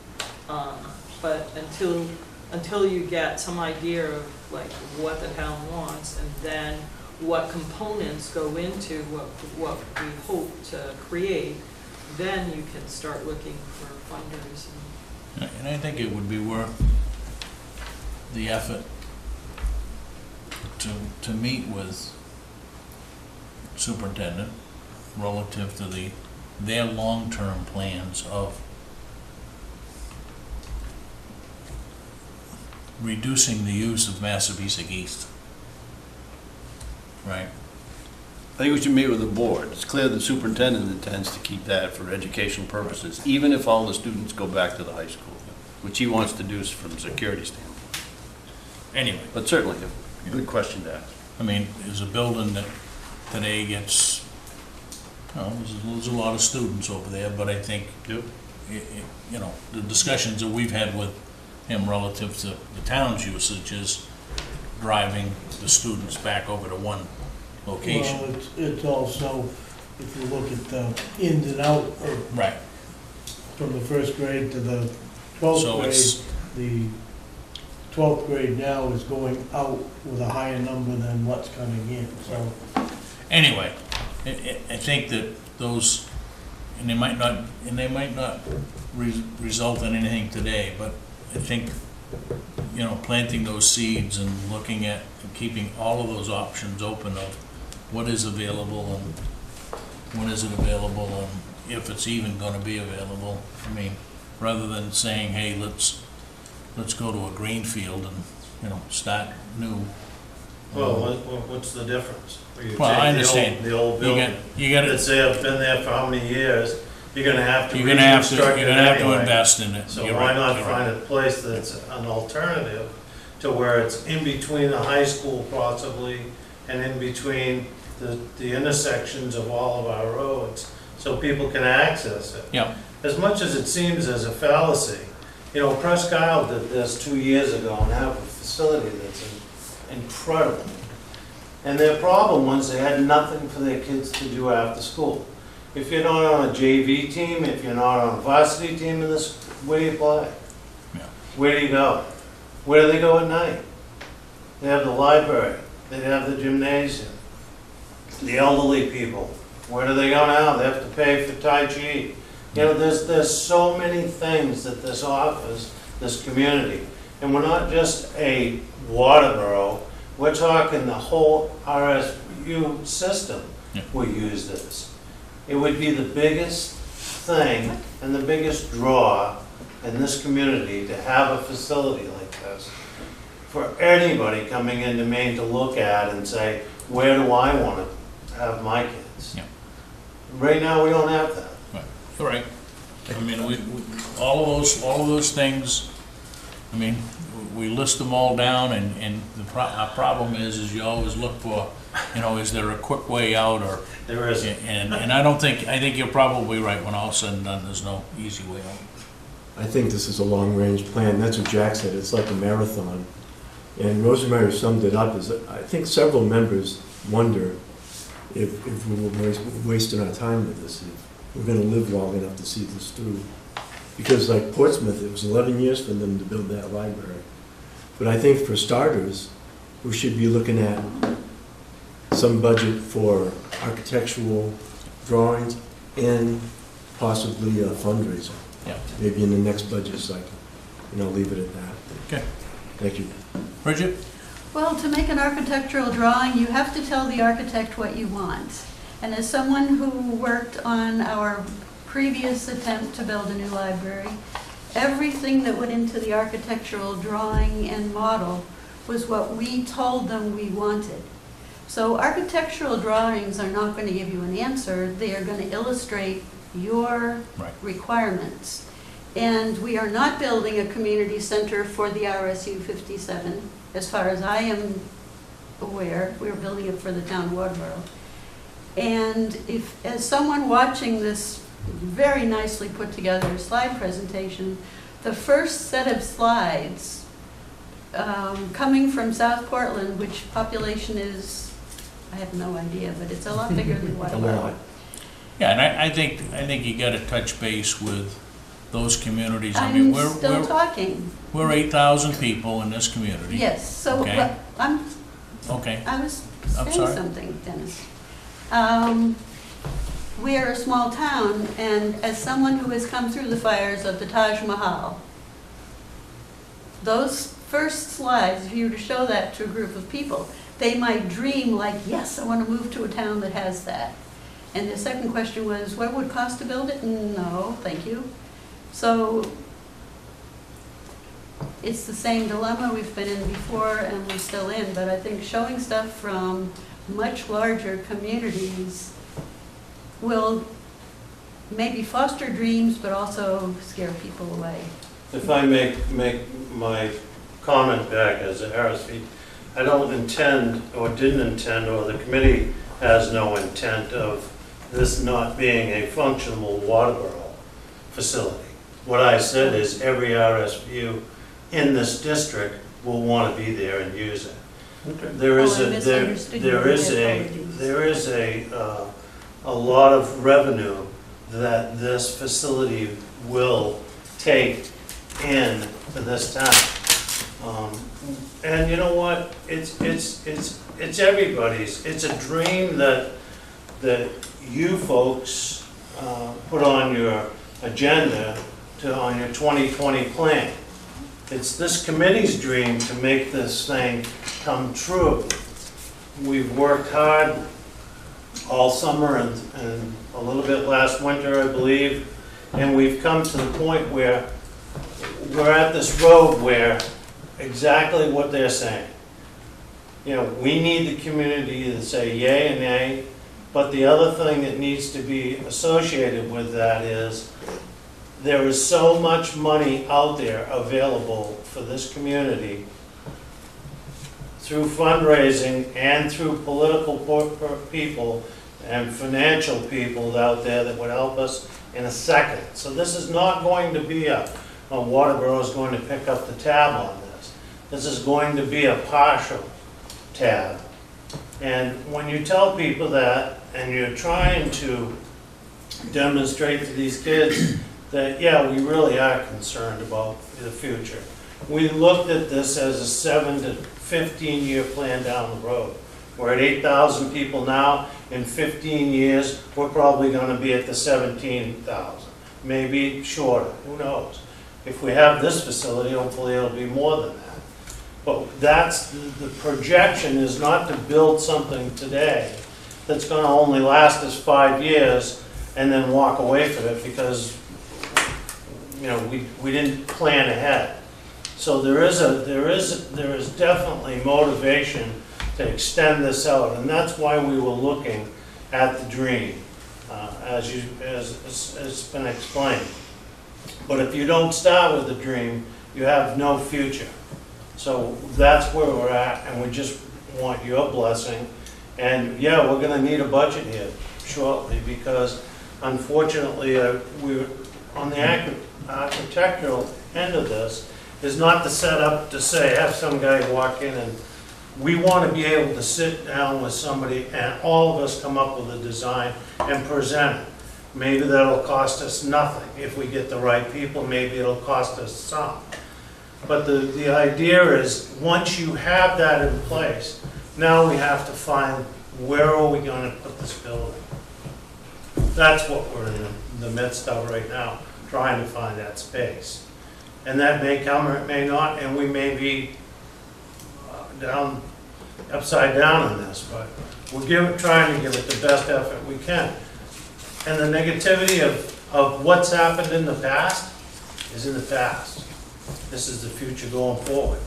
But until you get some idea of like what the town wants, and then what components go into what we hope to create, then you can start looking for funders. And I think it would be worth the effort to meet with superintendent relative to their long-term plans of reducing the use of Massabesic East. Right. I think we should meet with the board. It's clear the superintendent intends to keep that for educational purposes, even if all the students go back to the high school, which he wants to do from a security standpoint. Anyway, But certainly, a good question to ask. I mean, there's a building that today gets, there's a lot of students over there, but I think, Yep. you know, the discussions that we've had with him relative to the town's usage is driving the students back over to one location. Well, it's also, if you look at the ins and out, or Right. from the first grade to the 12th So grade, it's, the 12th grade now is going out with a higher number than what's coming in, so. anyway, I think that those, and they might not result in anything today, but I think, you know, planting those seeds and looking at and keeping all of those options open of what is available and when is it available and if it's even gonna be available. I mean, rather than saying, hey, let's go to a green field and, you know, start new. Well, what's the difference? You Well, I take understand. The old building, You gotta, let's say I've been there for how many years, you're gonna have to you're gonna have to reconstruct it anyway. invest in it. So You're why right, not you're find right. a place that's an alternative to where it's in between the high school possibly and in between the intersections of all of our roads, so people can access it. Yeah. As much as it seems as a fallacy, you know, Presque Isle did this 2 years ago and have a facility that's incredible. And their problem was they had nothing for their kids to do after school. If you're not on a JV team, if you're not on a varsity team in this, where do you play? Yeah. Where do you go? Where do they go at night? They have the library, they have the gymnasium. The elderly people, where do they go now? They have to pay for Tai Chi. You know, there's so many things that this offers, this community. And we're not just a Waterboro, we're talking the whole RSU system we use this. It would be the biggest thing and the biggest draw in this community to have a facility like this for anybody coming into Maine to look at and say, where do I want to have my kids? Yeah. Right now, we don't have that. All right. I mean, we all of those things, I mean, we list them all down, and our problem is you always look for, you know, is there a quick way out, or there is. And I think you're probably right. When all said and done, there's no easy way out. I think this is a long-range plan. That's what Jack said. It's like a marathon. And Rosemary summed it up as, I think several members wonder if we're wasting our time with this, if we're going to live long enough to see this through. Because like Portsmouth, it was 11 years for them to build that library. But I think for starters, we should be looking at some budget for architectural drawings and possibly a fundraiser. Yeah. Maybe in the next budget cycle. And I'll leave it at that. Okay. Thank you. Bridget? Well, to make an architectural drawing, you have to tell the architect what you want. And as someone who worked on our previous attempt to build a new library, everything that went into the architectural drawing and model was what we told them we wanted. So architectural drawings are not going to give you an answer. They are going to illustrate your requirements. And we are not building a community center for the RSU 57, as far as I am aware. We're building it for the town of Waterboro. And if, as someone watching this very nicely put together slide presentation, the first set of slides coming from South Portland, which population is, I have no idea, but it's a lot bigger than Waterboro. Yeah, and I think you got to touch base with those communities. I mean, I'm still talking. We're 8,000 people in this community. Yes, so Okay. I was I'm saying sorry. something, Dennis. We are a small town, and as someone who has come through the fires of the Taj Mahal, those first slides, if you were to show that to a group of people, they might dream like, yes, I want to move to a town that has that. And the second question was, what would it cost to build it? No, thank you. So it's the same dilemma we've been in before and we're still in, but I think showing stuff from much larger communities will maybe foster dreams, but also scare people away. If I make my comment back as a Harrisby, I don't intend, or didn't intend, or the committee has no intent of this not being a functional Waterboro facility. What I said is every RSVU in this district will want to be there and use it. There is Oh, I misunderstood you. My apologies. there is a lot of revenue that this facility will take in to this town. And you know what? It's everybody's. It's a dream that you folks put on your agenda on your 2020 plan. It's this committee's dream to make this thing come true. We've worked hard all summer and a little bit last winter, I believe, and we've come to the point where we're at this road where exactly what they're saying. You know, we need the community to say yay and nay, but the other thing that needs to be associated with that is there is so much money out there available for this community through fundraising and through political people and financial people out there that would help us in a second. So this is not going to be Waterboro is going to pick up the tab on this. This is going to be a partial tab. And when you tell people that and you're trying to demonstrate to these kids that, yeah, we really are concerned about the future. We looked at this as a 7 to 15-year plan down the road. We're at 8,000 people now. In 15 years, we're probably going to be at the 17,000, maybe shorter, who knows. If we have this facility, hopefully it'll be more than that. But that's, the projection is not to build something today that's going to only last us 5 years and then walk away from it because, you know, we didn't plan ahead. So there is definitely motivation to extend this out, and that's why we were looking at the dream, as it's been explained. But if you don't start with the dream, you have no future. So that's where we're at, and we just want your blessing. And yeah, we're going to need a budget here shortly because, unfortunately, we're on the architectural end of this. Is not to set up to say, have some guy walk in, and we want to be able to sit down with somebody and all of us come up with a design and present it. Maybe that'll cost us nothing. If we get the right people, maybe it'll cost us some. But the idea is, once you have that in place, now we have to find where are we going to put this building. That's what we're in the midst of right now, trying to find that space. And that may come or it may not, and we may be upside down in this, but we're trying to give it the best effort we can. And the negativity of what's happened in the past is in the past. This is the future going forward.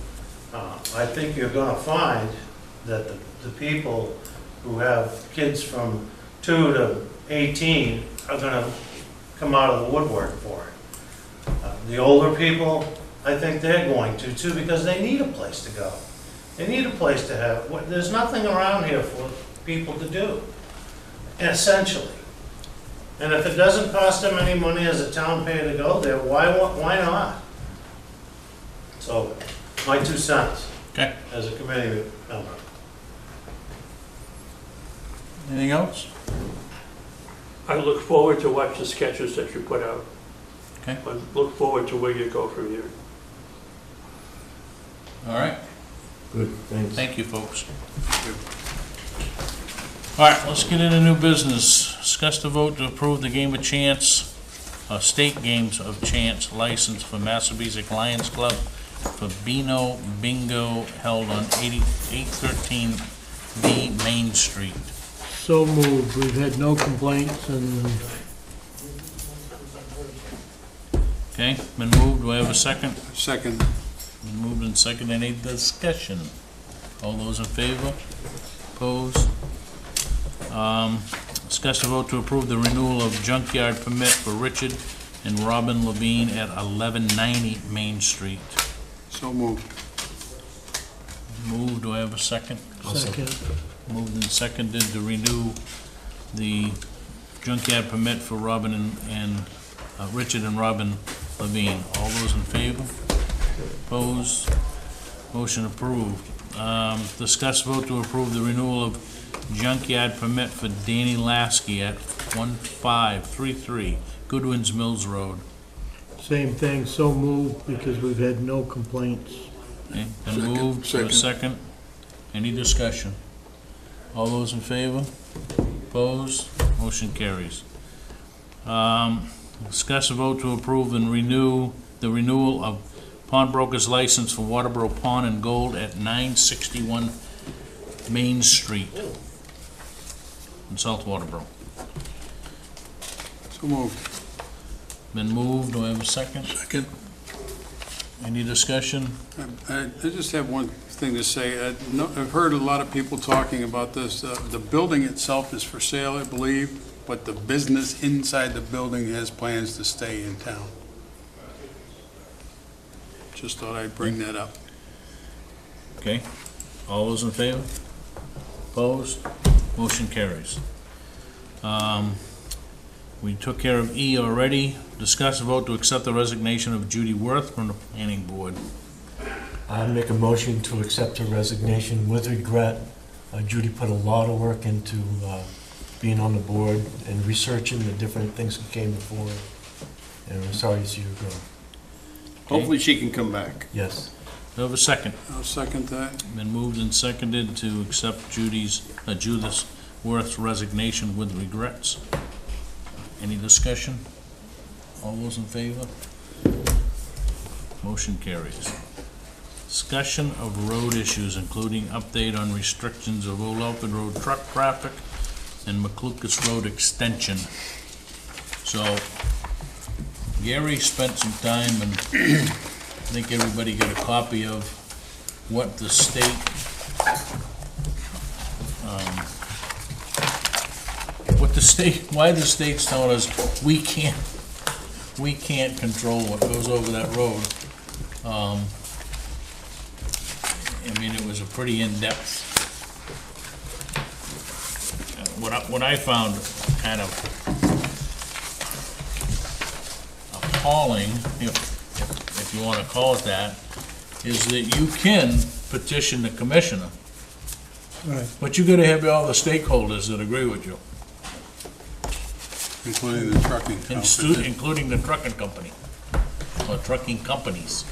I think you're going to find that the people who have kids from 2 to 18 are going to come out of the woodwork for it. The older people, I think they're going to too, because they need a place to go. They need a place to have, there's nothing around here for people to do, essentially. And if it doesn't cost them any money as a town pay to go there, why not? So, my 2 cents. Okay. As a committee member. Anything else? I look forward to watch the sketches that you put out. Okay. I look forward to where you go from here. All right. Good, thanks. Thank you, folks. All right, let's get into new business. Discuss the vote to approve the game of chance, state games of chance license for Massapequa Lions Club for Beano Bingo held on 813 B Main Street. So moved. We've had no complaints and Okay, been moved. Do I have a second? Second. Been moved and second. Any discussion? All those in favor? Opposed? Discuss a vote to approve the renewal of junkyard permit for Richard and Robin Lavigne at 1190 Main Street. So moved. Moved, do I have a second? Second. Moved and seconded to renew the junkyard permit for Richard and Robin Lavigne. All those in favor? Opposed? Motion approved. Discuss vote to approve the renewal of junkyard permit for Danny Laskey at 1533 Goodwins Mills Road. Same thing, so moved, because we've had no complaints. Okay, been moved, for a second. Any discussion? All those in favor? Opposed? Motion carries. Discuss a vote to approve and renew the renewal of pawnbroker's license for Waterboro Pawn and Gold at 961 Main Street in South Waterboro. So moved. Been moved, do I have a second? Second. Any discussion? I just have one thing to say. I've heard a lot of people talking about this. The building itself is for sale, I believe, but the business inside the building has plans to stay in town. Just thought I'd bring that up. Okay. All those in favor? Opposed? Motion carries. We took care of E already. Discuss a vote to accept the resignation of Judy Worth from the planning board. I make a motion to accept her resignation with regret. Judy put a lot of work into being on the board and researching the different things that came before her. And I'm sorry to see her go. Hopefully she can come back. Yes. Do I have a second? I'll second that. Been moved and seconded to accept Judith Worth's resignation with regrets. Any discussion? All those in favor? Motion carries. Discussion of road issues, including update on restrictions of Old Alfred Road truck traffic and McLucas Road extension. So, Gary spent some time, and I think everybody got a copy of what the state, why the state's telling us we can't control what goes over that road. I mean, it was a pretty in-depth. What I found kind of appalling, if you want to call it that, is that you can petition the commissioner, Right. but you got to have all the stakeholders that agree with you, Including the trucking outfit. including the trucking company, or trucking companies.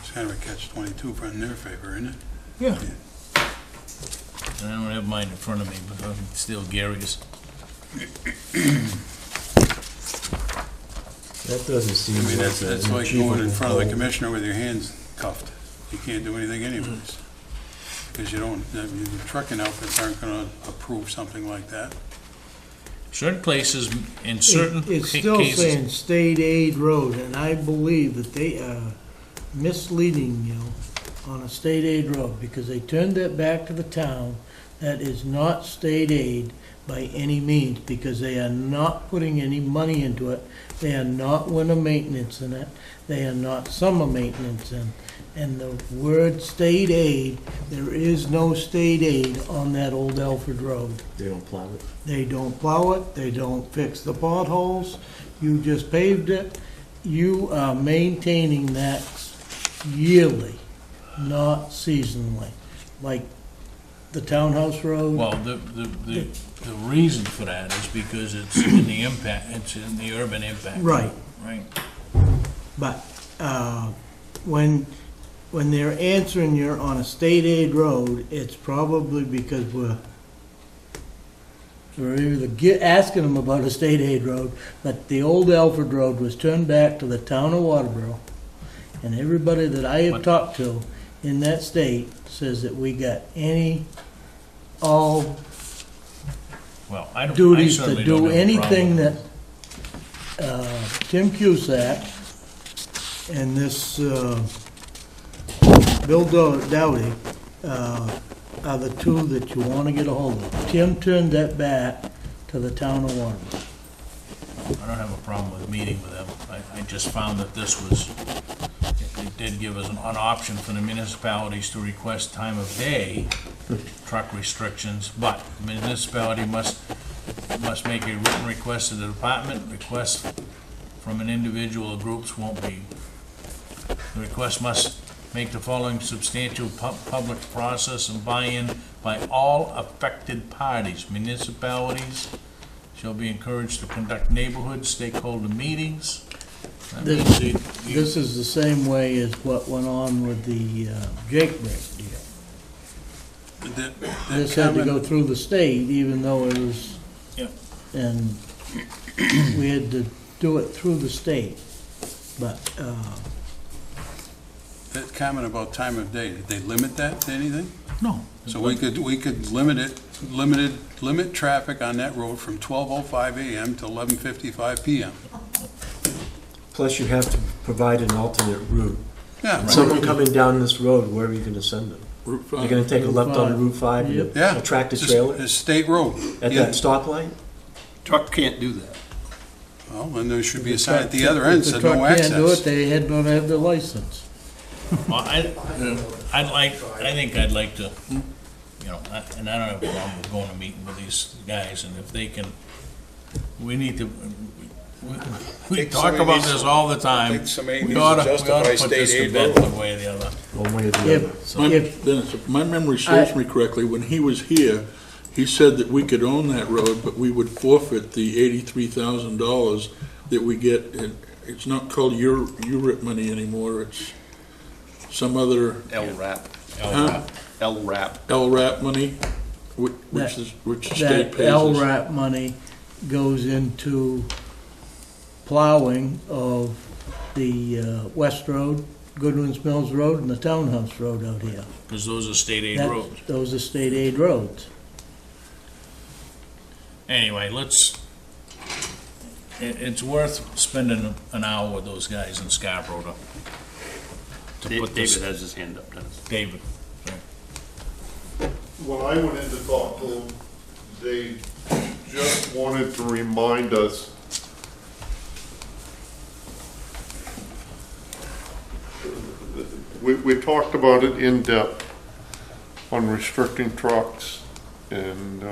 It's kind of a catch-22 for in their favor, isn't it? Yeah. And I don't have mine in front of me, but I can steal Gary's. That doesn't seem I mean, like that's like going in front of the commissioner with your hands cuffed. You can't do anything anyways. Because you don't, the trucking outfits aren't gonna approve something like that. Certain places, in certain It's still cases. saying state aid road, and I believe that they are misleading you on a state aid road, because they turned that back to the town. That is not state aid by any means, because they are not putting any money into it. They are not winter maintenance in it. They are not summer maintenance in. And the word state aid, there is no state aid on that Old Alfred Road. They don't plow it. They don't plow it, they don't fix the potholes, you just paved it. You are maintaining that yearly, not seasonally, like the Townhouse Road. Well, the reason for that is because it's in the urban impact. Right. Right. But when they're answering you on a state aid road, it's probably because we're either asking them about a state aid road, but the Old Alfred Road was turned back to the town of Waterboro. And everybody that I have talked to in that state says that we got all Well, I duties to certainly don't do have a anything problem. that Tim Cusack and this Bill Dowdy are the two that you want to get a hold of. Tim turned that back to the town of Waterboro. I don't have a problem with meeting with them. I just found that this was, it did give us an option for the municipalities to request time of day truck restrictions, but the municipality must make a written request to the department. Requests from an individual or groups won't be. The request must make the following substantial public process and buy-in by all affected parties. Municipalities shall be encouraged to conduct neighborhood stakeholder meetings. That means This is the same way as what went on with the Jake Break deal. This had to go through the state, even though it was, Yep. and we had to do it through the state. But, That comment about time of day, did they limit that to anything? No. So we could limit traffic on that road from 12:05 a.m. to 11:55 p.m. Plus you have to provide an alternate route. Yeah. Someone coming down this road, where are you gonna send them? Route You're 5. gonna take a Route left on 5. Route 5 Yep. and Yeah. a tractor It's trailer It's state road. at Yeah. that stoplight? Truck can't do that. Well, then there should be a sign at the other end if the said truck no can't do it, access. they had not have the license. Well, I think I'd like to, and I don't have a problem with going to meeting with these guys, and if they can, we need to, we Think talk somebody about needs this to- all the time. think somebody We needs to oughta justify put this state to aid bed road. one way or the other. One way or the other. Dennis, if my memory serves me correctly, when he was here, he said that we could own that road, but we would forfeit the $83,000 that we get. It's not called URIP money anymore, it's some other LRAP. Huh? LRAP. LRAP money, which the state That pays us. LRAP money goes into plowing of the West Road, Goodwins Mills Road, and the Townhouse Road out here. Because those are state aid That- roads. Those are state aid roads. Anyway, it's worth spending an hour with those guys in Scarborough to put this. David has his hand up, Dennis. David. When I went in to talk to them, they just wanted to remind us we talked about it in depth on restricting trucks and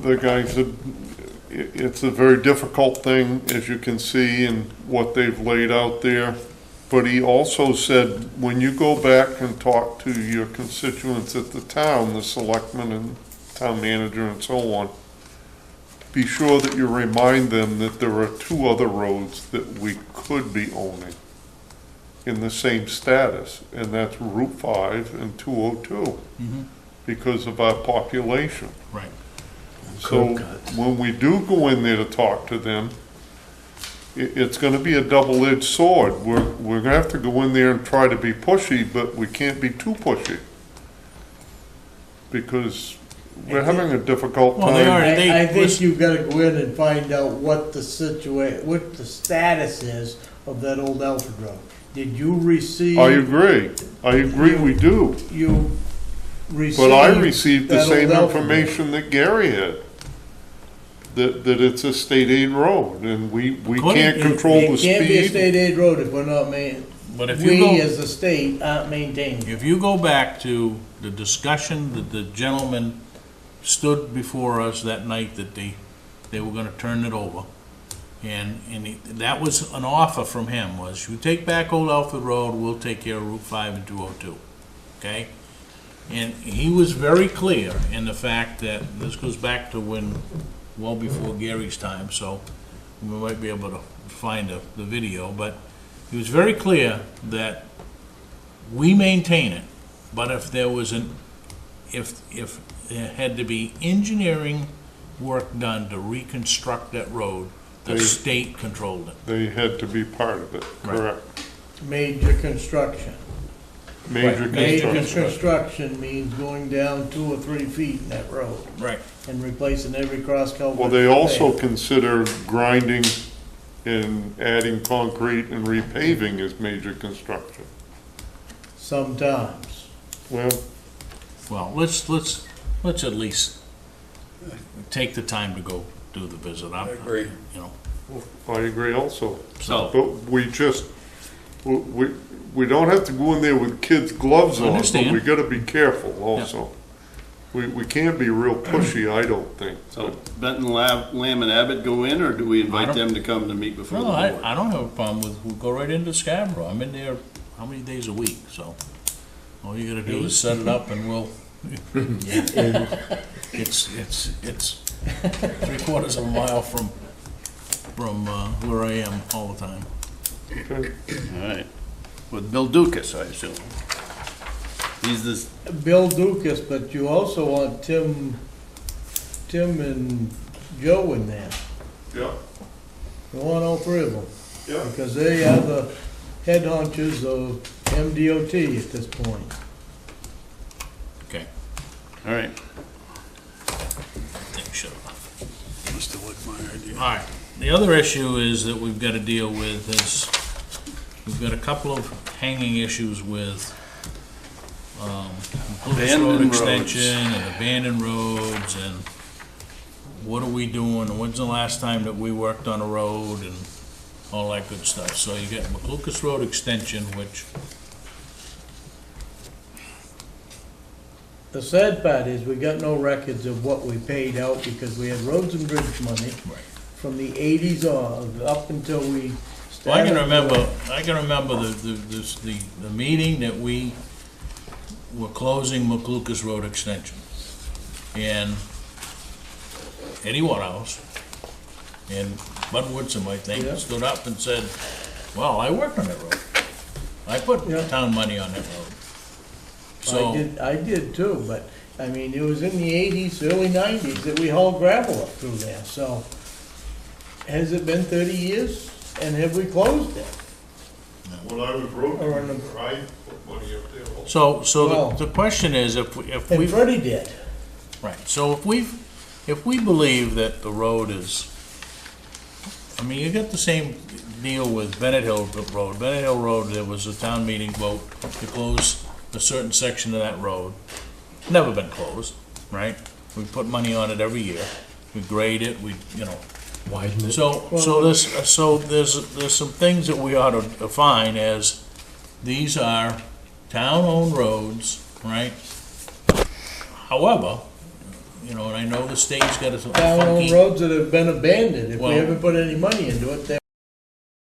the guy said it's a very difficult thing, as you can see in what they've laid out there. But he also said, when you go back and talk to your constituents at the town, the selectmen and town manager and so on, be sure that you remind them that there are two other roads that we could be owning in the same status, and that's Route 5 and 202, because of our population. Right. Curb So cuts. when we do go in there to talk to them, it's gonna be a double-edged sword. We're gonna have to go in there and try to be pushy, but we can't be too pushy. Because we're having a difficult Well, they time. are. They- I think listen- you've gotta go in and find out what the what the status is of that old Alfred Road. Did you receive? I agree we do. You received. But I received the that same old Alfred Road. information that Gary had. That it's a state aid road, and we can't control the It can't be a speed. state aid road if we're not But if you we go, as a state aren't maintaining. if you go back to the discussion that the gentleman stood before us that night that they were gonna turn it over. That was an offer from him, was you take back Old Alfred Road, we'll take care of Route 5 and 202, okay? And he was very clear in the fact that, this goes back to when, well before Gary's time, so we might be able to find the video, but he was very clear that we maintain it, but if there was if there had to be engineering work done to reconstruct that road, the state controlled it. They had to be part of it, correct? Major construction. Major Major construction. construction means going down 2 or 3 feet in that road Right. and replacing every cross culvert. Well, they also consider grinding and adding concrete and repaving as major construction. sometimes. Well, Well, let's at least take the time to go do the visit. I agree. You know, I agree also. So, But we don't have to go in there with kids' gloves on, but Understand. we gotta be careful also. We can't be real pushy, I don't think. so Benton, Lamb, and Abbott go in, or do we I invite don't- them to come to meet before the no, board? I don't have a problem with, we'll go right into Scarborough. I'm in there, how many days a week, so all you gotta do is set it up and we'll, it's 3/4 of a mile from where I am all the time. Okay. All right. With Bill Dukas, I assume. He's this, Bill Dukas, but you also want Tim and Joe in there. Yeah, You want all three of them, yeah. because they are the head honchos of MDOT at this point. Okay. all right. Think shut up. Must have liked my idea. All right, the other issue is that we've got to deal with is, we've got a couple of hanging issues with Lucas Road Abandoned roads. extension and abandoned roads, and what are we doing, when's the last time that we worked on a road, and all that good stuff. So you get Lucas Road extension, which, The sad part is we got no records of what we paid out because we had roads and bridge money from the 80s on, up until we well, I started. can remember the meeting that we were closing McLucas Road extension. And Eddie Waterhouse and Bud Woodson, I think, Yeah. stood up and said, well, I worked on that road. I put Yeah. town money on that road. So, I did too, but, I mean, it was in the 80s, early 90s that we hauled gravel up through there, so. Has it been 30 years? And have we closed it? When I was road Or in the- commissioner, I put money up there also. so Well- the question is, if And we, Freddie did. right, so if we believe that the road is, I mean, you get the same deal with Bennett Hill Road. Bennett Hill Road, there was a town meeting vote to close a certain section of that road. Never been closed, right? We put money on it every year. We grade it, we, you know. Widen it. So there's some things that we ought to define as, these are town-owned roads, right? However, you know, and I know the state's got a Town-owned funky, roads that have been abandoned. If we Well- haven't put any money into it, they're